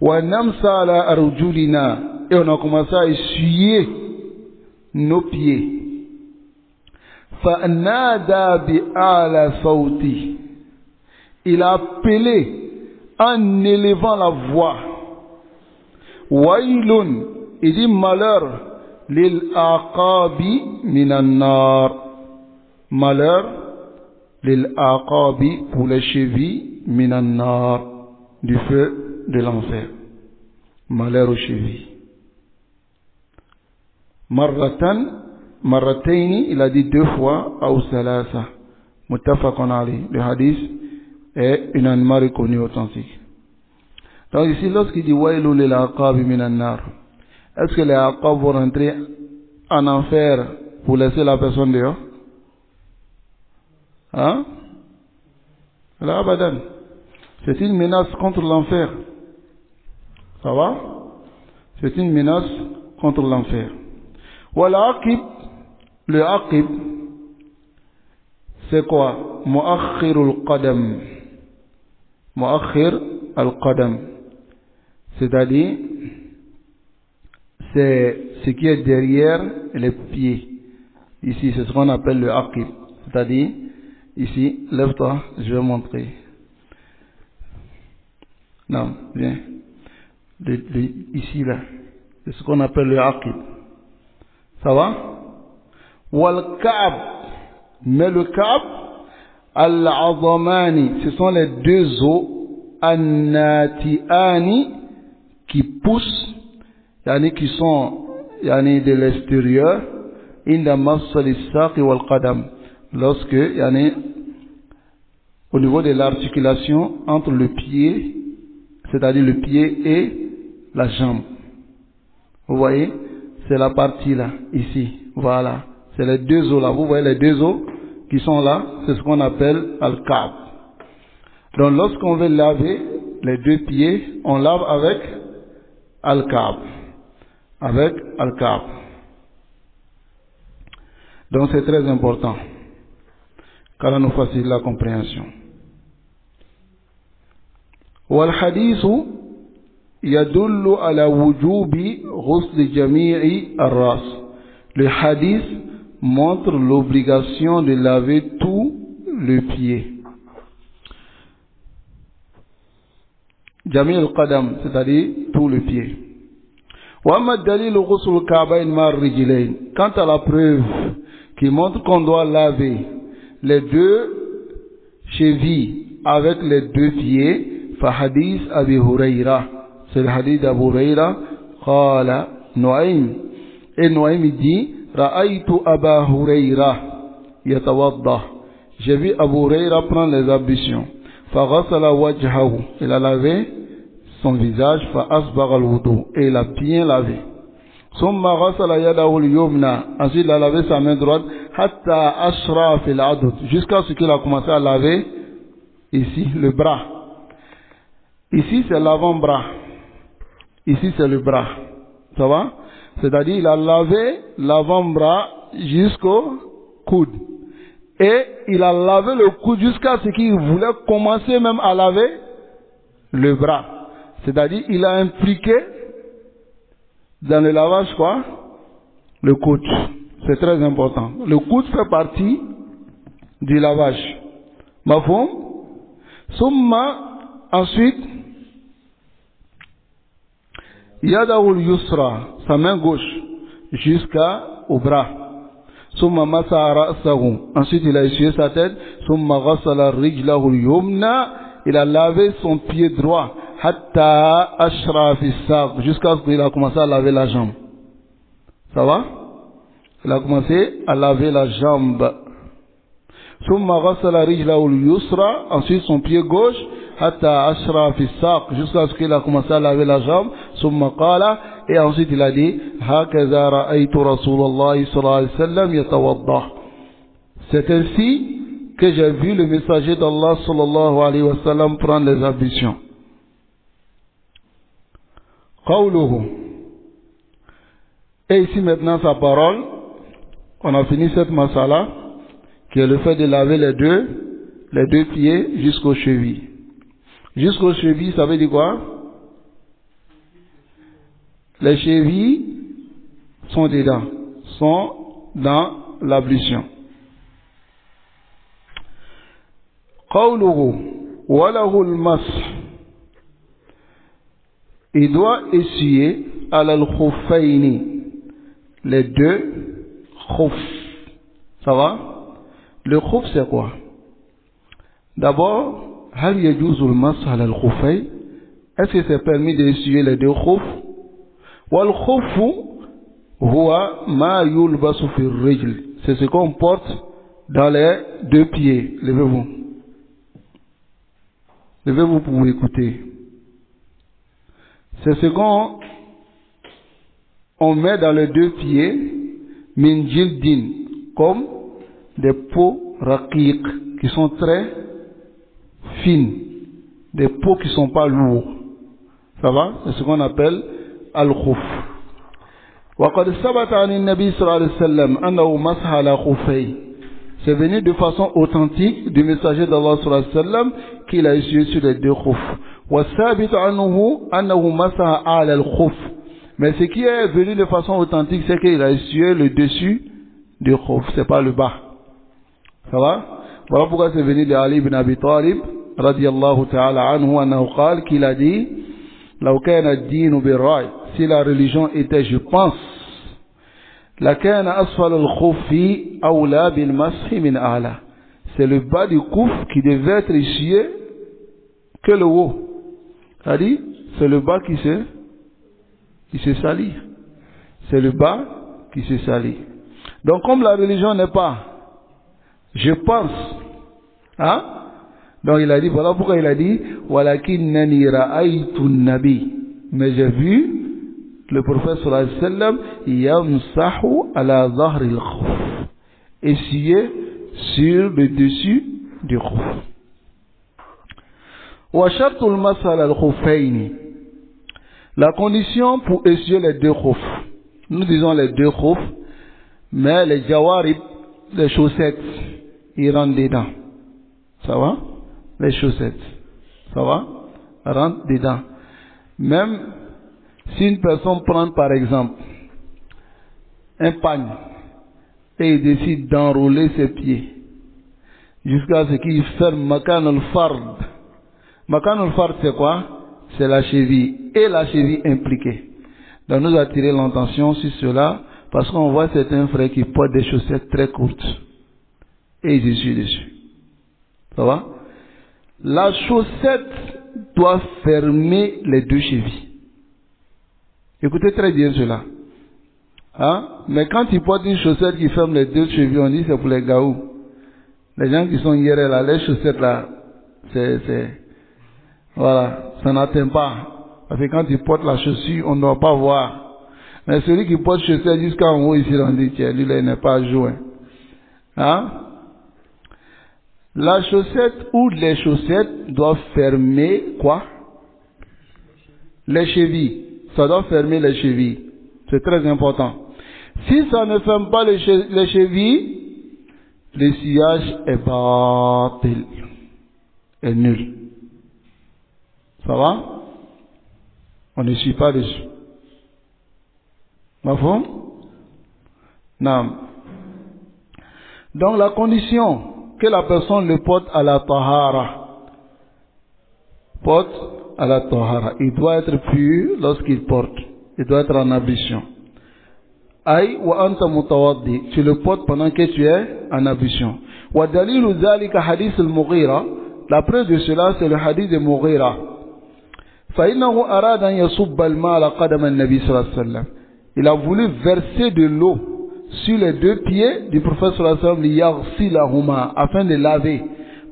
ونمسح على أرجلنا, et on a commencé à essuyer nos pieds. فنادى بأعلى صوته, il a appelé en élevant la voix. Wailun, il dit malheur, lil aqabi minan nar. Malheur, lil aqabi, pour les chevilles, minan nar, du feu de l'enfer. Malheur aux chevilles. Marrataini, il a dit deux fois, ou salasa. Muttafaqun alayhi. Le hadith est unanimement reconnu authentique. Donc ici, lorsqu'il dit Wailul lil aqabi minan nar, est-ce que les aqab vont rentrer en enfer pour laisser la personne dehors? Hein? La abadan. C'est une menace contre l'enfer. Ça va? C'est une menace contre l'enfer. Wal aqib, le aqib, c'est quoi? Mu'akhirul qadam. Mu'akhir al-qadam. C'est-à-dire, c'est ce qui est derrière les pieds. Ici, c'est ce qu'on appelle le aqib. C'est-à-dire, ici, lève-toi, je vais montrer. Non, viens. Ici, là. C'est ce qu'on appelle le aqib. Ça va? Wal ka'ab. Mais le ka'ab, al-azamani, ce sont les deux os, an-nati'ani, qui poussent, yani qui sont, yani de l'extérieur, inda mafsal as-saq wal qadam, lorsque yani au niveau de l'articulation entre le pied, c'est-à-dire le pied et la jambe. Vous voyez, c'est la partie là, ici, voilà, c'est les deux os là, vous voyez les deux os qui sont là, c'est ce qu'on appelle al-ka'b. Donc lorsqu'on veut laver les deux pieds, on lave avec al-ka'b, avec al-ka'b. Donc c'est très important, car ça nous facilite la compréhension. والحديث يدل على وجوب غسل جميع الرأس. Le hadith montre l'obligation de laver tout le pied. جميع القدم, c'est-à-dire tout le pied. وأما الدليل غسل الكعبين مع الرجلين. Quant à la preuve qui montre qu'on doit laver les deux chevilles avec les deux pieds, فحديث أبي هريرة, c'est le hadith d'Abu Huraira, قال نعيم, et Noaim dit, رأيت أبا هريرة يتوضأ, j'ai vu Abu Huraira prendre les ablutions, فغسل وجهه, il a lavé son visage, فأسبغ الوضوء, et il a bien lavé. ثم غسل يده اليمنى, ensuite il a lavé sa main droite, حتى أشرع في العضد, jusqu'à ce qu'il a commencé à laver ici le bras. Ici c'est l'avant-bras, ici c'est le bras, ça va? C'est-à-dire il a lavé l'avant-bras jusqu'au coude, et il a lavé le coude jusqu'à ce qu'il voulait commencer même à laver le bras. C'est-à-dire il a impliqué dans le lavage quoi? Le coude. C'est très important. Le coude fait partie du lavage. Mafhum? Summa, ensuite, Yadahul Yusra, sa main gauche, jusqu'au bras. Summa masa ra'sahu, ensuite il a essuyé sa tête. Summa ghassala rijlahu yumna, il a lavé son pied droit. Hatta ashra fi saq, jusqu'à ce qu'il a commencé à laver la jambe. Ça va? Il a commencé à laver la jambe. Summa ghassala rijlahu yusra, ensuite son pied gauche. Hatta ashra fi saq, jusqu'à ce qu'il a commencé à laver la jambe. Summa qala, et ensuite il a dit, hakaza ra'aytu Rasulullah sallallahu alayhi wa sallam yatawadda. C'est ainsi que j'ai vu le messager d'Allah sallallahu alayhi wa sallam prendre les ablutions. Qawluhu. Et ici maintenant sa parole, on a fini cette masala, qui est le fait de laver les deux pieds jusqu'aux chevilles. Jusqu'aux chevilles, ça veut dire quoi? Les chevilles sont dedans, sont dans l'ablution. Qawluhu wa lahu al-mash. Il doit essuyer ala al-khuffaini, les deux khuf. Ça va? Le khuf c'est quoi? D'abord, هل يجوز المسح على الخفين? Est-ce que c'est permis d'essuyer les deux khuf? والخف هو ما يلبس في الرجل, c'est ce qu'on porte dans les deux pieds. Levez-vous. Levez-vous pour vous écouter. C'est ce qu'on met dans les deux pieds, min jildin, comme des peaux raqiq, qui sont très fines, des peaux qui ne sont pas lourdes. Ça va? C'est ce qu'on appelle al-khuf. وقد ثبت عن النبي صلى الله عليه وسلم أنه مسح على خفيه. C'est venu de façon authentique du messager d'Allah صلى الله عليه وسلم qu'il a essuyé sur les deux khuf. والثابت عنه أنه مسح على الخف. Mais ce qui est venu de façon authentique, c'est qu'il a essuyé le dessus du khuf, c'est pas le bas. Ça va? Voilà pourquoi c'est venu de Ali ibn Abi Talib radiyallahu ta'ala anhu annahu qala, qu'il a dit law kana ad-din bir-ra'y, si la religion était je pense, la kana asfal al-khuffi awla bil-mashi min a'la, c'est le bas du khuf qui devait être essuyé que le haut. C'est-à-dire, c'est le bas qui se salit. C'est le bas qui se salit. Donc comme la religion n'est pas je pense, hein? Donc il a dit, voilà pourquoi il a dit walakinnani ra'aytu an-nabi, mais j'ai vu le prophète sallallahu alayhi wa sallam yamsahu ala dhahri al-khuf, essuyer sur le dessus du khuf. Wa shartu al-masah ala al-khuffayn, la condition pour essuyer les deux khufs, nous disons les deux khufs, mais les jawarib, les chaussettes, ils rentrent dedans. Ça va? Les chaussettes. Ça va? Rentrent dedans. Même si une personne prend par exemple un pagne et il décide d'enrouler ses pieds jusqu'à ce qu'il ferme makan al-fard. Makan al-fard c'est quoi? C'est la cheville et la cheville impliquée. Donc nous attirer l'attention sur cela parce qu'on voit certains frères qui portent des chaussettes très courtes et ils essuient dessus. Ça va? La chaussette doit fermer les deux chevilles. Écoutez très bien cela. Hein? Mais quand ils portent une chaussette qui ferme les deux chevilles, on dit c'est pour les gaous. Les gens qui sont hier là, les chaussettes là, voilà, ça n'atteint pas. Parce que quand ils portent la chaussure, on ne doit pas voir. Mais celui qui porte chaussette jusqu'en haut ici, on dit tiens, lui là, il n'est pas joint. Hein? La chaussette ou les chaussettes doivent fermer quoi? Les chevilles. Ça doit fermer les chevilles. C'est très important. Si ça ne ferme pas les chevilles, le sillage est batil, est nul. Ça va? On ne suit pas dessus. Ma foi? Non. Donc la condition que la personne le porte à la tahara. Porte à la tahara. Il doit être pur lorsqu'il porte. Il doit être en ablution. Aïe wa anta mutawaddi. Tu le portes pendant que tu es en ablution. Wa dalilu dhalika hadith al-Mughira. La preuve de cela, c'est le hadith de Mughira. Fa innahu arada an yasubba al-ma ala qadam an-nabi sallallahu alayhi wa sallam. Il a voulu verser de l'eau sur les deux pieds du prophète sallallahu alayhi wa sallam afin de laver.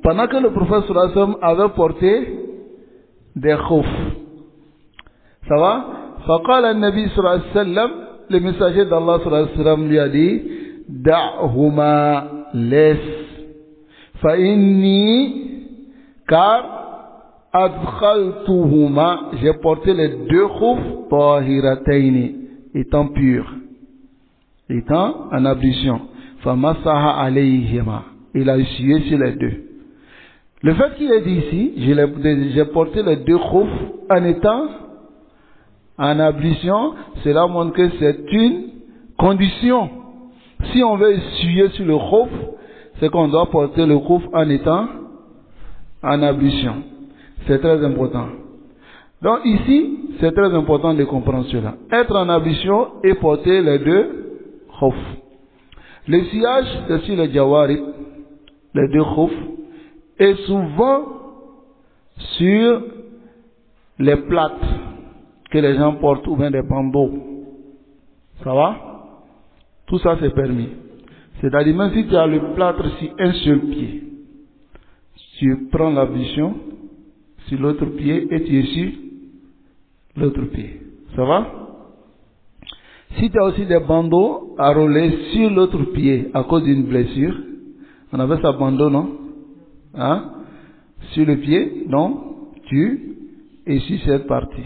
Pendant que le prophète sallallahu alayhi wa sallam avait porté des khouf. Ça va? Faqala an-nabi sallallahu alayhi wa sallam, le messager d'Allah sallallahu alayhi wa sallam lui a dit da'huma, laisse. Fa inni, car adkhaltuhuma, j'ai porté les deux khouf tahirataini, étant purs, étant en ablution. Famasaha alayhima, il a essuyé sur les deux. Le fait qu'il ait dit ici, j'ai porté les deux khouf en étant en ablution, cela montre que c'est une condition. Si on veut essuyer sur le khouf, c'est qu'on doit porter le khouf en étant en ablution. C'est très important. Donc ici, c'est très important de comprendre cela. Être en ablution et porter les deux khouf. Le sillage, c'est sur les jawarib, les deux khouf, et souvent sur les plates que les gens portent ou bien des bandeaux. Ça va? Tout ça c'est permis. C'est-à-dire même si tu as le plâtre sur un seul pied, tu prends l'ablution sur l'autre pied et tu essuies l'autre pied. Ça va? Si tu as aussi des bandeaux à rouler sur l'autre pied à cause d'une blessure, on avait ça bandeau, non? Hein? Sur le pied, non? Tu essuies cette partie.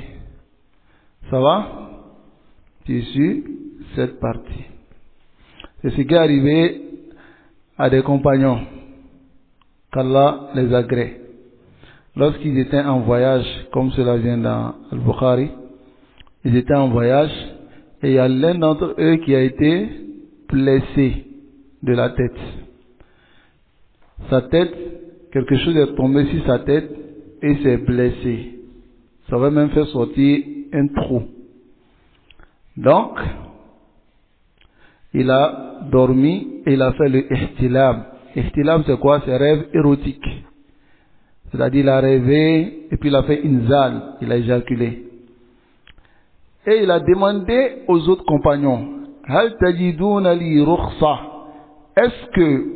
Ça va? Tu essuies cette partie. C'est ce qui est arrivé à des compagnons, qu'Allah les agrée. Lorsqu'ils étaient en voyage, comme cela vient dans Al-Bukhari, ils étaient en voyage et il y a l'un d'entre eux qui a été blessé de la tête. Sa tête, quelque chose est tombé sur sa tête et il s'est blessé. Ça va même faire sortir un trou. Donc, il a dormi et il a fait le ihtilam. Ihtilam c'est quoi? C'est rêve érotique. C'est-à-dire il a rêvé et puis il a fait inzal, il a éjaculé. Et il a demandé aux autres compagnons, Hal tajiduna li rukhsa. Est-ce que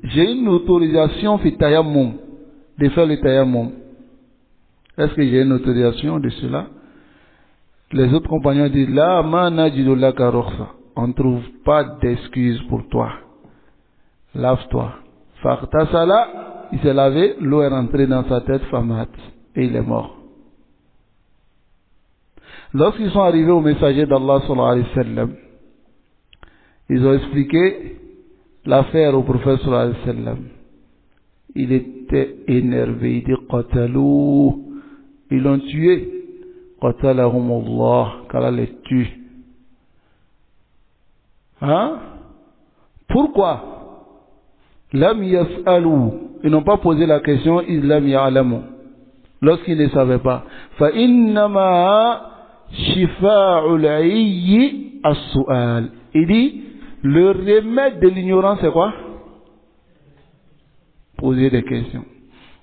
j'ai une autorisation fi tayammum, de faire le tayammum? Est-ce que j'ai une autorisation de cela? Les autres compagnons disent, la ma najidu laka rukhsa. On ne trouve pas d'excuse pour toi. Lave-toi. Faghtasala, il s'est lavé, l'eau est rentrée dans sa tête, famat, et il est mort. Lorsqu'ils sont arrivés au messager d'Allah sallallahu alayhi wa sallam, ils ont expliqué l'affaire au prophète sallallahu alayhi wa sallam. Il était énervé, il dit qatalou, ils l'ont tué. Qatalahumullah, qu'Allah les tue. Hein? Pourquoi? Lam yas'alou, ils n'ont pas posé la question, ils lam ya'lamu, lorsqu'ils ne savaient pas. Fa innama shifa'ul ayyi as-su'al. Il dit, le remède de l'ignorance c'est quoi? Poser des questions.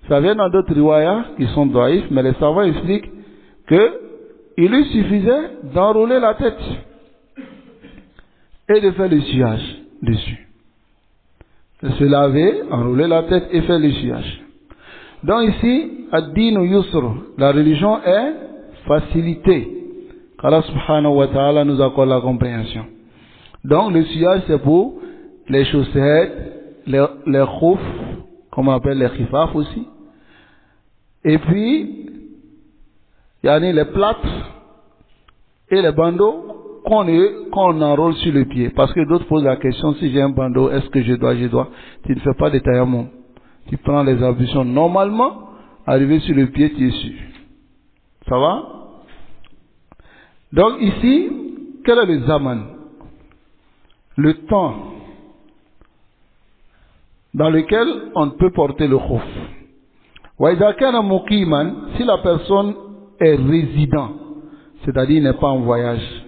Ça vient dans d'autres riwayas qui sont daïfs, mais les savants expliquent que il lui suffisait d'enrouler la tête et de faire le sillage dessus. De se laver, enrouler la tête et faire le sillage. Donc ici, ad-dinu yusr, la religion est facilitée. Allah subhanahu wa ta'ala nous accorde la compréhension. Donc le sillage c'est pour les chaussettes, les khouf, comme on appelle les khifaf aussi. Et puis, il y a les plâtres et les bandeaux qu'on enrôle sur le pied. Parce que d'autres posent la question, si j'ai un bandeau, est-ce que je dois? Tu ne fais pas de tayammum. Tu prends les ablutions. Normalement, arrivé sur le pied, tu es sûr. Ça va? Donc ici, quel est le zaman? Le temps dans lequel on peut porter le khouf. Wa idha kana muqiman, si la personne est résident, c'est-à-dire il n'est pas en voyage,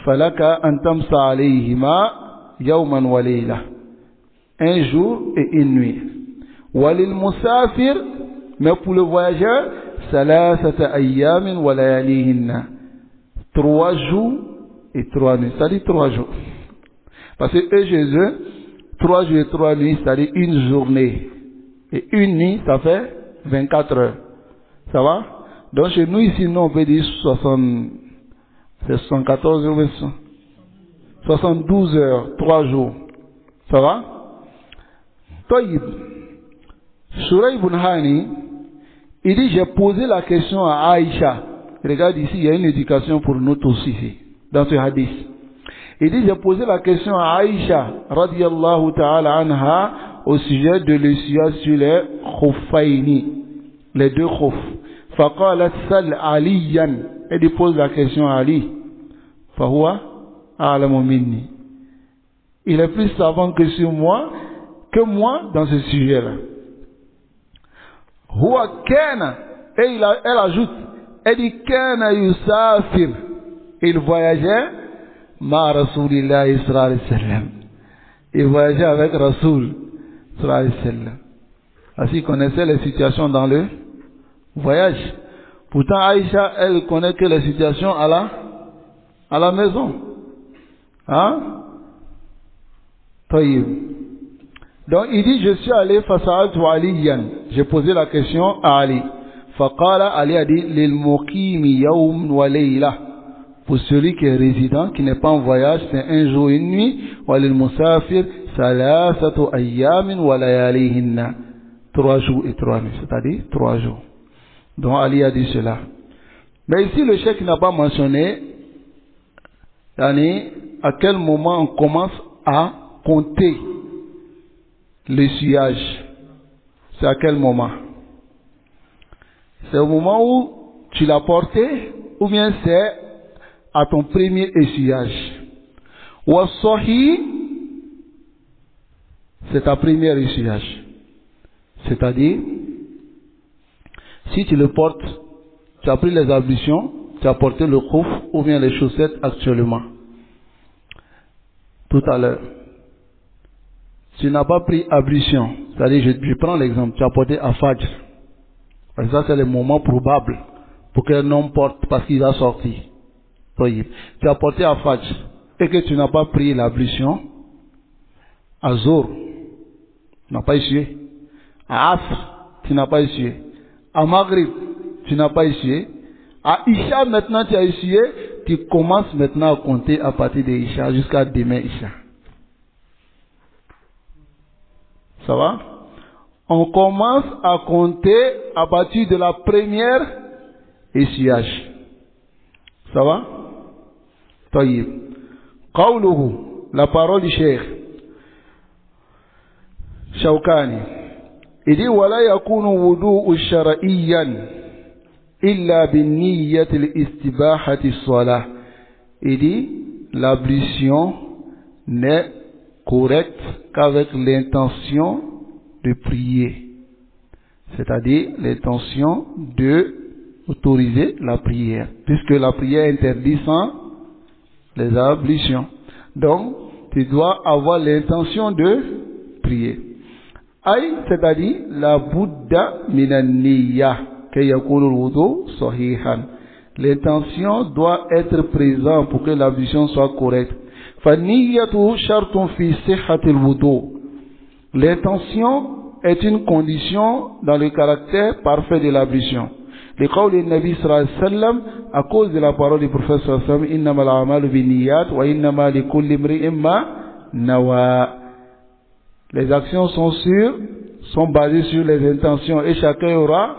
falaka an tamsa alayhima yawman wa layla, un jour et une nuit. Walil musafir, mais pour le voyageur, salasata ayyamin wa layalihinna, 3 jours et 3 nuits, c'est-à-dire 3 jours. Parce que eux, chez eux, 3 jours et 3 nuits, c'est-à-dire une journée. Et une nuit, ça fait 24 heures. Ça va? Donc chez nous, ici, nous, on peut dire 74 heures, 72 heures, 3 jours. Ça va? Taïb. Shuraï ibn Hani, il dit, j'ai posé la question à Aïcha. Regarde ici, il y a une éducation pour nous tous ici, dans ce hadith. Il dit, j'ai posé la question à Aïcha, radiyallahu ta'ala anha, au sujet de l'essuyage sur les khufayni, les 2 khuf. Faqalat sal aliyan. Elle lui pose la question à Ali. Fahuwa a'lamu minni. Il est plus savant que moi dans ce sujet-là. Huwa kana. Et elle ajoute, elle dit kana yusafir. Il voyageait ma rasulillahi sallallahu alayhi wa sallam. Il voyageait avec Rasoul sallallahu alayhi wa sallam. Ainsi il connaissait les situations dans le voyage. Pourtant Aïcha, elle connaît que les situations à la maison. Hein? Taïb. Donc il dit, je suis allé fasa'altu aliyan. J'ai posé la question à Ali. Faqala, Ali a dit, lil muqimi yawm wa layla. Pour celui qui est résident, qui n'est pas en voyage, c'est un jour et une nuit. Wa lil musafir, salasatu ayyamin wa layalihinna. 3 jours et 3 nuits, c'est-à-dire 3 jours. Donc Ali a dit cela. Mais ici, le cheikh n'a pas mentionné à quel moment on commence à compter l'essuyage. C'est à quel moment? C'est au moment où tu l'as porté, ou bien c'est à ton premier essuyage. Wassahi, c'est ta première essuyage. C'est-à-dire, si tu le portes, tu as pris les ablutions, tu as porté le khouf ou bien les chaussettes actuellement. Tout à l'heure. Tu n'as pas pris ablution. C'est-à-dire, je prends l'exemple, tu as porté à Fajr. Ça, c'est le moment probable pour qu'un homme porte parce qu'il va sortir. Tu as porté à Fajr. et que tu n'as pas pris l'ablution, à Zohr, tu n'as pas essuyé. À Asr, tu n'as pas essuyé. À Maghrib, tu n'as pas essuyé. À Isha, maintenant tu as essuyé, tu commences maintenant à compter à partir de Isha jusqu'à demain Isha. Ça va? On commence à compter à partir de la première essuyage. Ça va? Taïb. Qawluhu, la parole du Cheikh Shawkani. Il dit wala yakunu wudu'u shar'iyyan illa bin niyyati al-istibahati as-salah. Il dit l'ablution n'est correcte qu'avec l'intention de prier. C'est-à-dire l'intention de autoriser la prière, puisque la prière interdit sans les ablutions. Donc, tu dois avoir l'intention de prier. Aïe, c'est-à-dire la Bouddha minanniya, que yakunu al-wudu sahihan. L'intention doit être présente pour que l'ablution soit correcte. Faniyatu shartun fi sihhatil wudu. L'intention est une condition dans le caractère parfait de l'ablution. لقول النبي صلى الله عليه وسلم à cause de la parole du prophète صلى الله عليه وسلم إنما الأعمال بالنيات وإنما لكل امرئ ما نوى. Les actions sont basées sur les intentions et chacun aura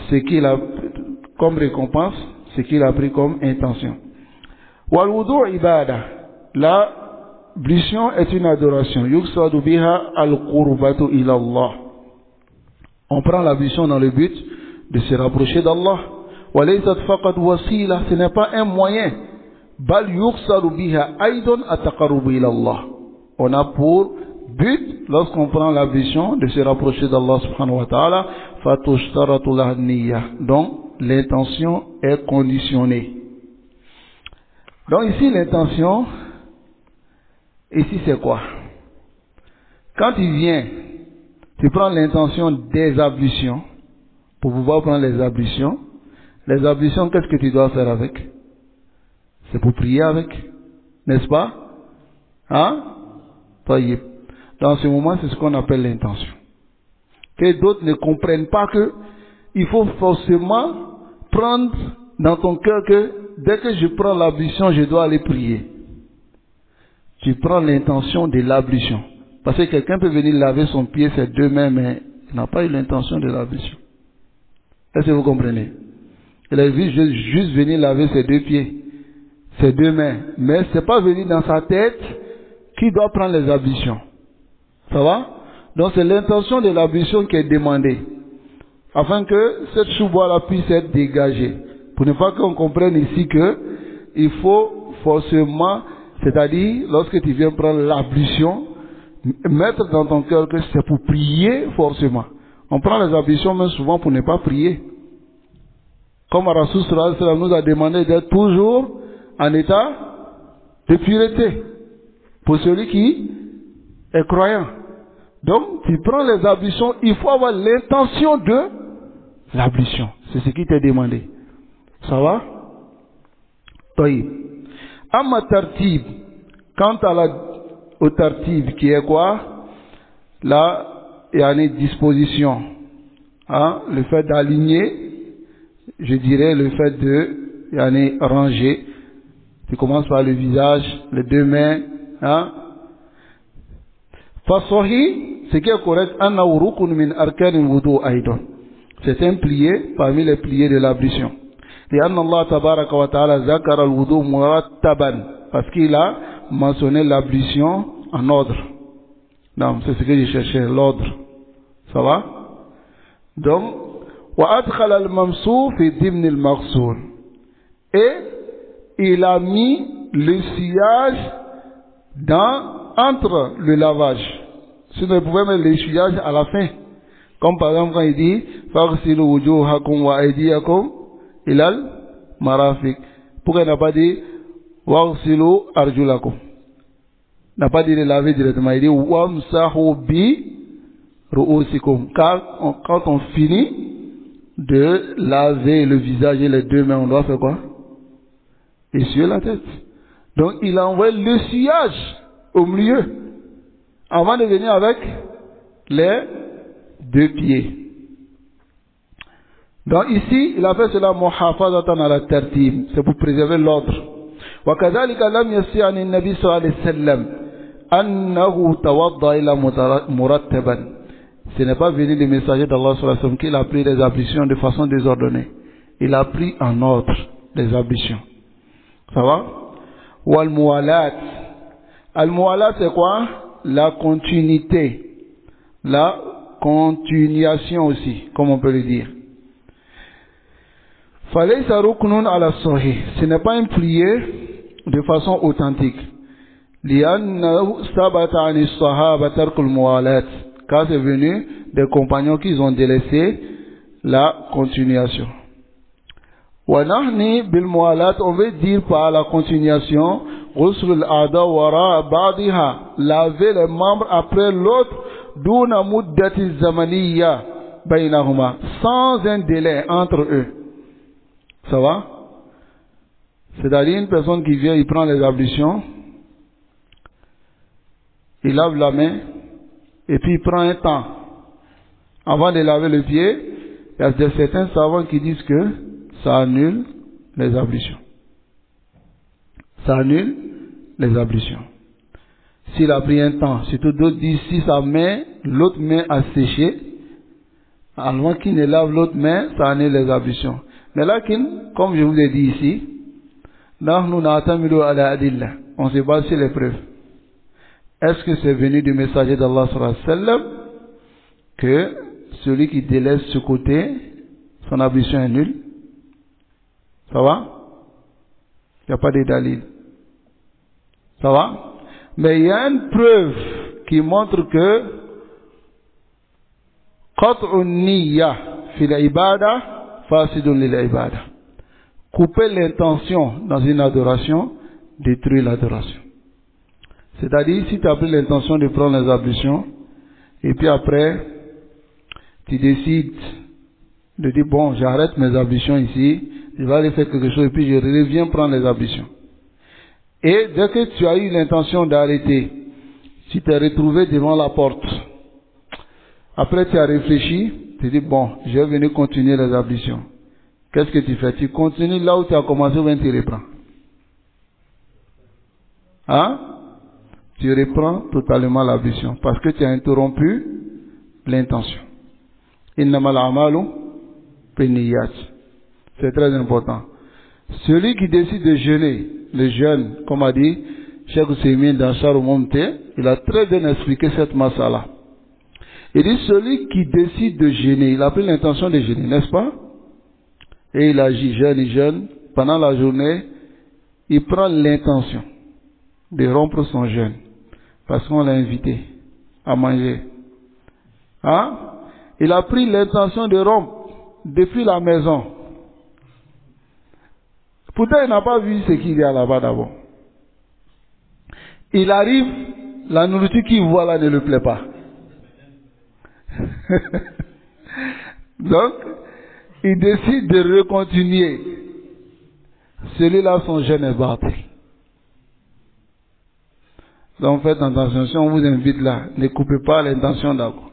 ce qu'il a comme récompense, ce qu'il a pris comme intention. Wal wudu ibada. L'ablution est une adoration. Yuqsadu biha al-qurbatu ila Allah. On prend l'ablution dans le but de se rapprocher d'Allah. Walaysat faqat wasila, ce n'est pas un moyen. Bal yuqsadu biha aidan at-taqarrub ila Allah. On a pour but, lorsqu'on prend l'ablution, de se rapprocher d'Allah subhanahu wa ta'ala, fatushtaratu lahu an-niyya. Donc l'intention est conditionnée. Donc ici l'intention, ici c'est quoi? Quand tu viens, tu prends l'intention des ablutions. Pour pouvoir prendre les ablutions, qu'est-ce que tu dois faire avec? C'est pour prier avec, n'est-ce pas? Hein? Taïb. Dans ce moment, c'est ce qu'on appelle l'intention. Que d'autres ne comprennent pas que il faut forcément prendre dans ton cœur que dès que je prends l'ablution, je dois aller prier. Tu prends l'intention de l'ablution. Parce que quelqu'un peut venir laver son pied, ses deux mains, mais il n'a pas eu l'intention de l'ablution. Est-ce que vous comprenez? Il a juste venir laver ses deux pieds, ses deux mains. Mais ce n'est pas venu dans sa tête qui doit prendre les ablutions. Ça va? Donc c'est l'intention de l'ablution qui est demandée. Afin que cette chouboua-là puisse être dégagée. Pour ne pas qu'on comprenne ici que il faut forcément, c'est-à-dire lorsque tu viens prendre l'ablution, mettre dans ton cœur que c'est pour prier forcément. On prend les ablutions même souvent pour ne pas prier. Comme Rasul sallallahu alayhi wa sallam nous a demandé d'être toujours en état de pureté pour celui qui est croyant. Donc, tu prends les ablutions, il faut avoir l'intention de l'ablution. C'est ce qui t'est demandé. Ça va? Oui. Amma tartib. Quant au tartib, qui est quoi? Là, il y a une disposition. Hein? Le fait d'aligner, je dirais le fait de ranger. Tu commences par le visage, les deux mains. Hein? Fasohi, ce qui est correct, annahu rukun min arkan al-wudu aidan. C'est un pilier parmi les piliers de l'ablution. لأن الله تبارك وتعالى ذكر الوضوء مرتبا, parce qu'il a mentionné l'ablution en ordre. Non, c'est ce que je cherchais, l'ordre. Ça va? Donc, وأدخل الممسوح في ضمن المغسول. Et il a mis le sillage entre le lavage. Sinon, il pouvait mettre l'essuyage à la fin. Comme par exemple quand il dit فَاغْسِلُوا وُجُوهَكُمْ وَأَيْدِيَكُمْ إِلَى الْمَرَافِقِ. Pourquoi il n'a pas dit وَاغْسِلُوا أَرْجُلَكُمْ? Il n'a pas dit de laver directement. Il dit وَامْسَحُوا بِرُؤُوسِكُمْ. Car quand on finit de laver le visage et les deux mains, on doit faire quoi? Essuyer la tête. Donc il a envoyé le sillage au milieu avant de venir avec les deux pieds. Donc ici, il a fait cela muhafazatan ala tartib, c'est pour préserver l'ordre. Wa kadhalika lam yasi an an-nabi sallallahu alayhi wa sallam annahu tawadda ila murattaban. Ce n'est pas venu du messager d'Allah sallallahu alayhi wa sallam qu'il a pris les ablutions de façon désordonnée. Il a pris en ordre les ablutions. Ça va? Wal muwalat. Al muwalat c'est quoi? La continuité. La continuation aussi, comme on peut le dire. Falaysa ruknun ala sahih. Ce n'est pas une prière de façon authentique. Li'annahu sabata 'an as-sahaba tark al-muwalat. Car c'est venu des compagnons qui ont délaissé la continuation. Wa nahni bil muwalat, on veut dire par la continuation ghusl al-a'da wara ba'daha, laver les membres après l'autre duna muddati zamaniyya baynahuma, sans un délai entre eux. Ça va? C'est-à-dire une personne qui vient, il prend les ablutions, il lave la main, et puis il prend un temps. Avant de laver le pied, il y a certains savants qui disent que ça annule les ablutions. Ça annule les ablutions. S'il a pris un temps, surtout d'autres disent si sa main, l'autre main a séché, avant qu'il ne lave l'autre main, ça annule les ablutions. Mais là, comme je vous l'ai dit ici, on se base sur les preuves. Est-ce que c'est venu du messager d'Allah sallallahu alayhi wa sallam que celui qui délaisse ce côté, son ablution est nulle? Ça va? Il n'y a pas de dalil. Ça va? Mais il y a une preuve qui montre que qat'un niyya fil ibada fasidun lil ibada. Couper l'intention dans une adoration détruit l'adoration. C'est-à-dire, si tu as pris l'intention de prendre les ablutions, et puis après, tu décides de dire, bon, j'arrête mes ablutions ici, je vais aller faire quelque chose, et puis je reviens prendre les ablutions. Et dès que tu as eu l'intention d'arrêter, tu t'es retrouvé devant la porte. Après, tu as réfléchi, tu dis, bon, je vais venir continuer les ablutions. Qu'est-ce que tu fais? Tu continues là où tu as commencé, ou bien tu reprends? Hein? Tu reprends totalement l'ablution, parce que tu as interrompu l'intention. Innamal a'malu binniyat. C'est très important. Celui qui décide de jeûner, le jeûne, comme a dit Cheikh Ousseymine dans Sharh al-Mumti', il a très bien expliqué cette masala. Il dit celui qui décide de jeûner, il a pris l'intention de jeûner, n'est-ce pas? Et il agit, il jeûne, pendant la journée, il prend l'intention de rompre son jeûne, parce qu'on l'a invité à manger. Hein? Il a pris l'intention de rompre depuis la maison. Pourtant, il n'a pas vu ce qu'il y a là-bas d'abord. Il arrive, la nourriture qu'il voit là ne le plaît pas. Donc, il décide de recontinuer. Celui-là, son jeûne est battu. Donc, faites attention, si on vous invite là, ne coupez pas l'intention d'abord.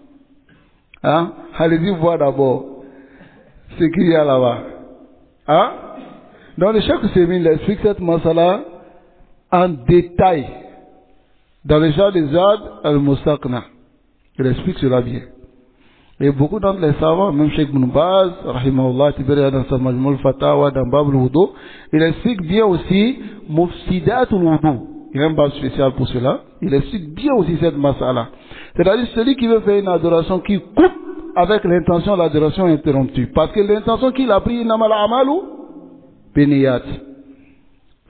Hein? Allez-y voir d'abord ce qu'il y a là-bas. Hein? Donc, le Cheikh Ousseymine explique cette masala en détail dans le genre des Zad al-Mustaqna. Il explique cela bien. Et beaucoup d'entre les savants, même Cheikh Ibn Baz, rahimahullah, Tibériya dans sa Majmul Fatawa, dans Bab al-Wudu, il explique bien aussi Mufsidat al-Wudu. Il y a un bab spécial pour cela. Il explique bien aussi cette masala. C'est-à-dire celui qui veut faire une adoration qui coupe avec l'intention de l'adoration interrompue. Parce que l'intention qu'il a pris, innamal a'malu binniyat.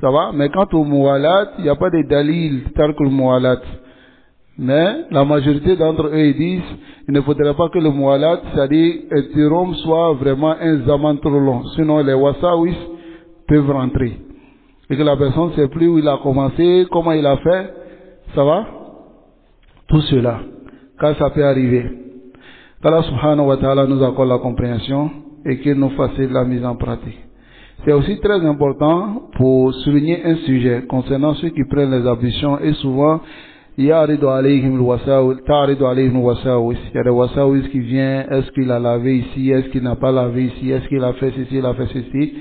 Ça va? Mais quant au muwalat, il n'y a pas de dalil tarkul muwalat. Mais la majorité d'entre eux ils disent il ne faudrait pas que le muwalat, c'est-à-dire interrompre, soit vraiment un zaman trop long. Sinon les wasawis peuvent rentrer. Et que la personne ne sait plus où il a commencé, comment il a fait. Ça va? Tout cela. Car ça peut arriver. qu'Allah subhanahu wa ta'ala nous accorde la compréhension et qu'il nous facilite la mise en pratique. C'est aussi très important pour souligner un sujet concernant ceux qui prennent les ablutions et souvent il y a des wasawis qui viennent, est-ce qu'il a lavé ici, est-ce qu'il n'a pas lavé ici, est-ce qu'il a fait ceci, il a fait ceci.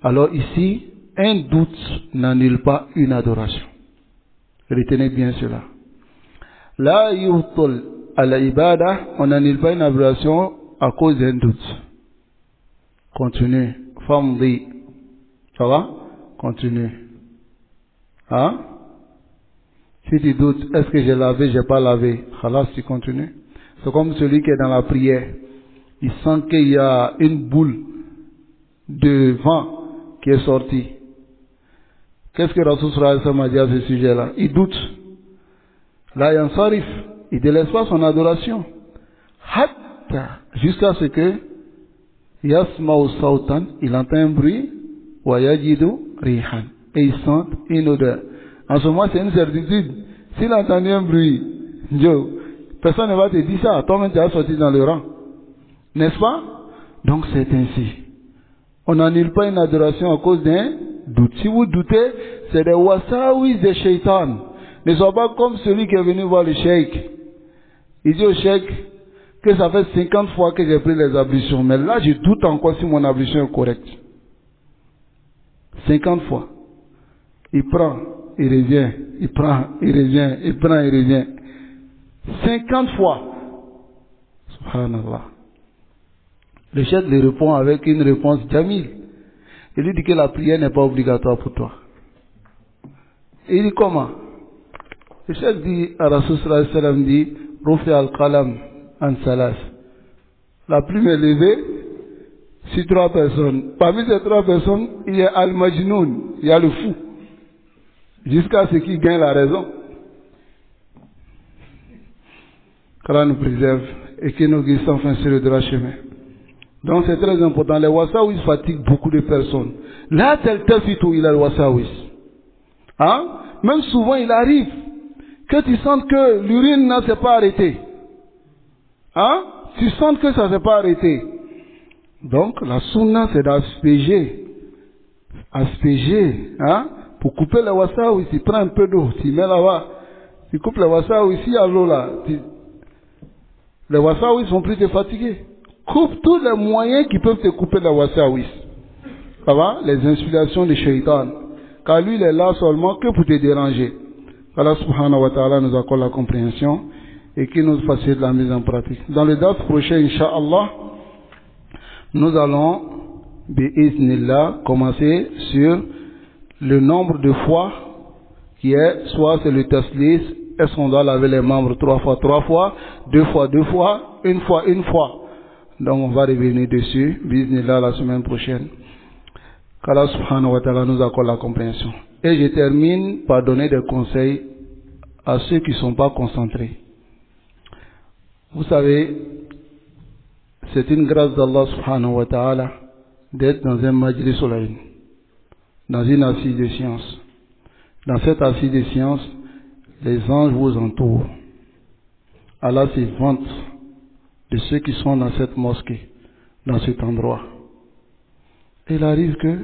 Alors ici, un doute n'annule pas une adoration. Retenez bien cela. La yutul al-ibada, on n'annule pas une adoration à cause d'un doute. Continue. Famdi. Ça va? Continue. Hein? Si tu doutes, est-ce que j'ai lavé, j'ai pas lavé? Khalas, tu continues. C'est comme celui qui est dans la prière. Il sent qu'il y a une boule de vent qui est sortie. Qu'est-ce que Rasul sallallahu alayhi wa sallam a dit à ce sujet-là? Il doute. Là, il y a un sarif. Il ne délaisse pas son adoration. Hatta. Jusqu'à ce que Yasma'u sautan, il entend un bruit, wa yajidu rihan. Et il sent une odeur. En ce moment, c'est une certitude. S'il a entendu un bruit, Joe, personne ne va te dire ça. Toi-même, tu as sorti dans le rang. N'est-ce pas? Donc, c'est ainsi. On n'annule pas une adoration à cause d'un doute. Si vous doutez, c'est des wasawis de shaitan. Ne sois pas comme celui qui est venu voir le cheikh. Il dit au cheikh que ça fait 50 fois que j'ai pris les ablutions. Mais là, je doute encore si mon ablution est correcte. 50 fois. Il prend, il revient. Il prend, il revient. Il prend, il revient. 50 fois. Subhanallah. Le cheikh lui répond avec une réponse jamil. Il lui dit que la prière n'est pas obligatoire pour toi. Et il dit comment? Le cheikh dit à Rasul sallallahu alayhi wa sallam dit Rufi al-qalam an salas. La plume est levée sur 3 personnes. Parmi ces 3 personnes, il y a al-majnoun, il y a le fou. Jusqu'à ce qu'il gagne la raison. Qu'Allah nous préserve et qu'il nous guide sans fin sur le droit chemin. Donc c'est très important. Les wasawis fatiguent beaucoup de personnes. Là, tel fitou, il a le wasawis. Hein? Même souvent, il arrive que tu sens que l'urine ne s'est pas arrêtée. Hein? Tu sens que ça ne s'est pas arrêté. Donc, la sunna, c'est d'asperger. Asperger. Hein? Pour couper le wasawis, tu prends un peu d'eau, tu mets là-bas. Tu coupes le wasawis, il y a l'eau là. Les wasawis vont plus te fatiguer. Coupe tous les moyens qui peuvent te couper le wasawis. Ça va? Les inspirations de shaitan. Car lui, il est là seulement que pour te déranger. Allah subhanahu wa ta'ala nous accorde la compréhension et qu'il nous facilite la mise en pratique. Dans le date prochain, Inch'Allah, nous allons, bi'iznillah, commencer sur le nombre de fois qui est, soit c'est le taslis, est-ce qu'on doit laver les membres 3 fois, 2 fois, 2 fois, 1 fois, 1 fois. Donc on va revenir dessus, bi'iznillah, la semaine prochaine. Qu'Allah subhanahu wa ta'ala nous accorde la compréhension. Et je termine par donner des conseils à ceux qui ne sont pas concentrés. Vous savez, c'est une grâce d'Allah subhanahu wa ta'ala d'être dans un majlis solaire, dans une assise de science. Dans cette assise de science, les anges vous entourent. Allah se vante de ceux qui sont dans cette mosquée, dans cet endroit. Il arrive que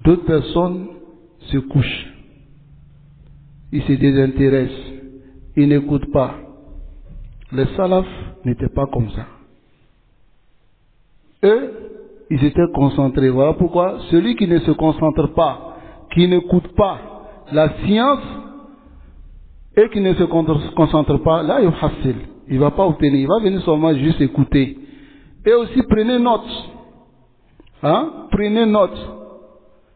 d'autres personnes se couchent. Ils se désintéressent. Ils n'écoutent pas. Les salafs n'étaient pas comme ça. Eux, ils étaient concentrés. Voilà pourquoi celui qui ne se concentre pas, qui n'écoute pas la science et qui ne se concentre pas, là il est facile. Il ne va pas obtenir. Il va venir seulement juste écouter. Et aussi prenez note. Hein? Prenez note.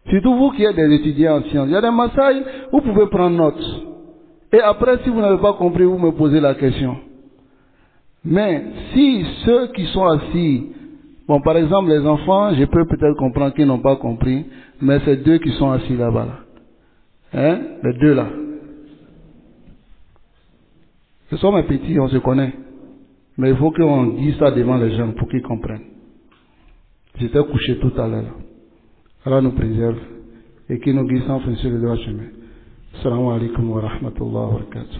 Surtout vous qui êtes des étudiants en sciences. Il y a des massailles, vous pouvez prendre note. Et après, si vous n'avez pas compris, vous me posez la question. Mais si ceux qui sont assis, bon par exemple les enfants, je peux peut-être comprendre qu'ils n'ont pas compris, mais c'est 2 qui sont assis là-bas. Là. Hein? Les 2 là. Ce sont mes petits, on se connaît. Mais il faut qu'on dise ça devant les gens pour qu'ils comprennent. J'étais couché tout à l'heure. Allah nous préserve et qu'il nous guide sans fin sur le droit chemin. Assalamu alaikum wa rahmatullahi wa barakatuh.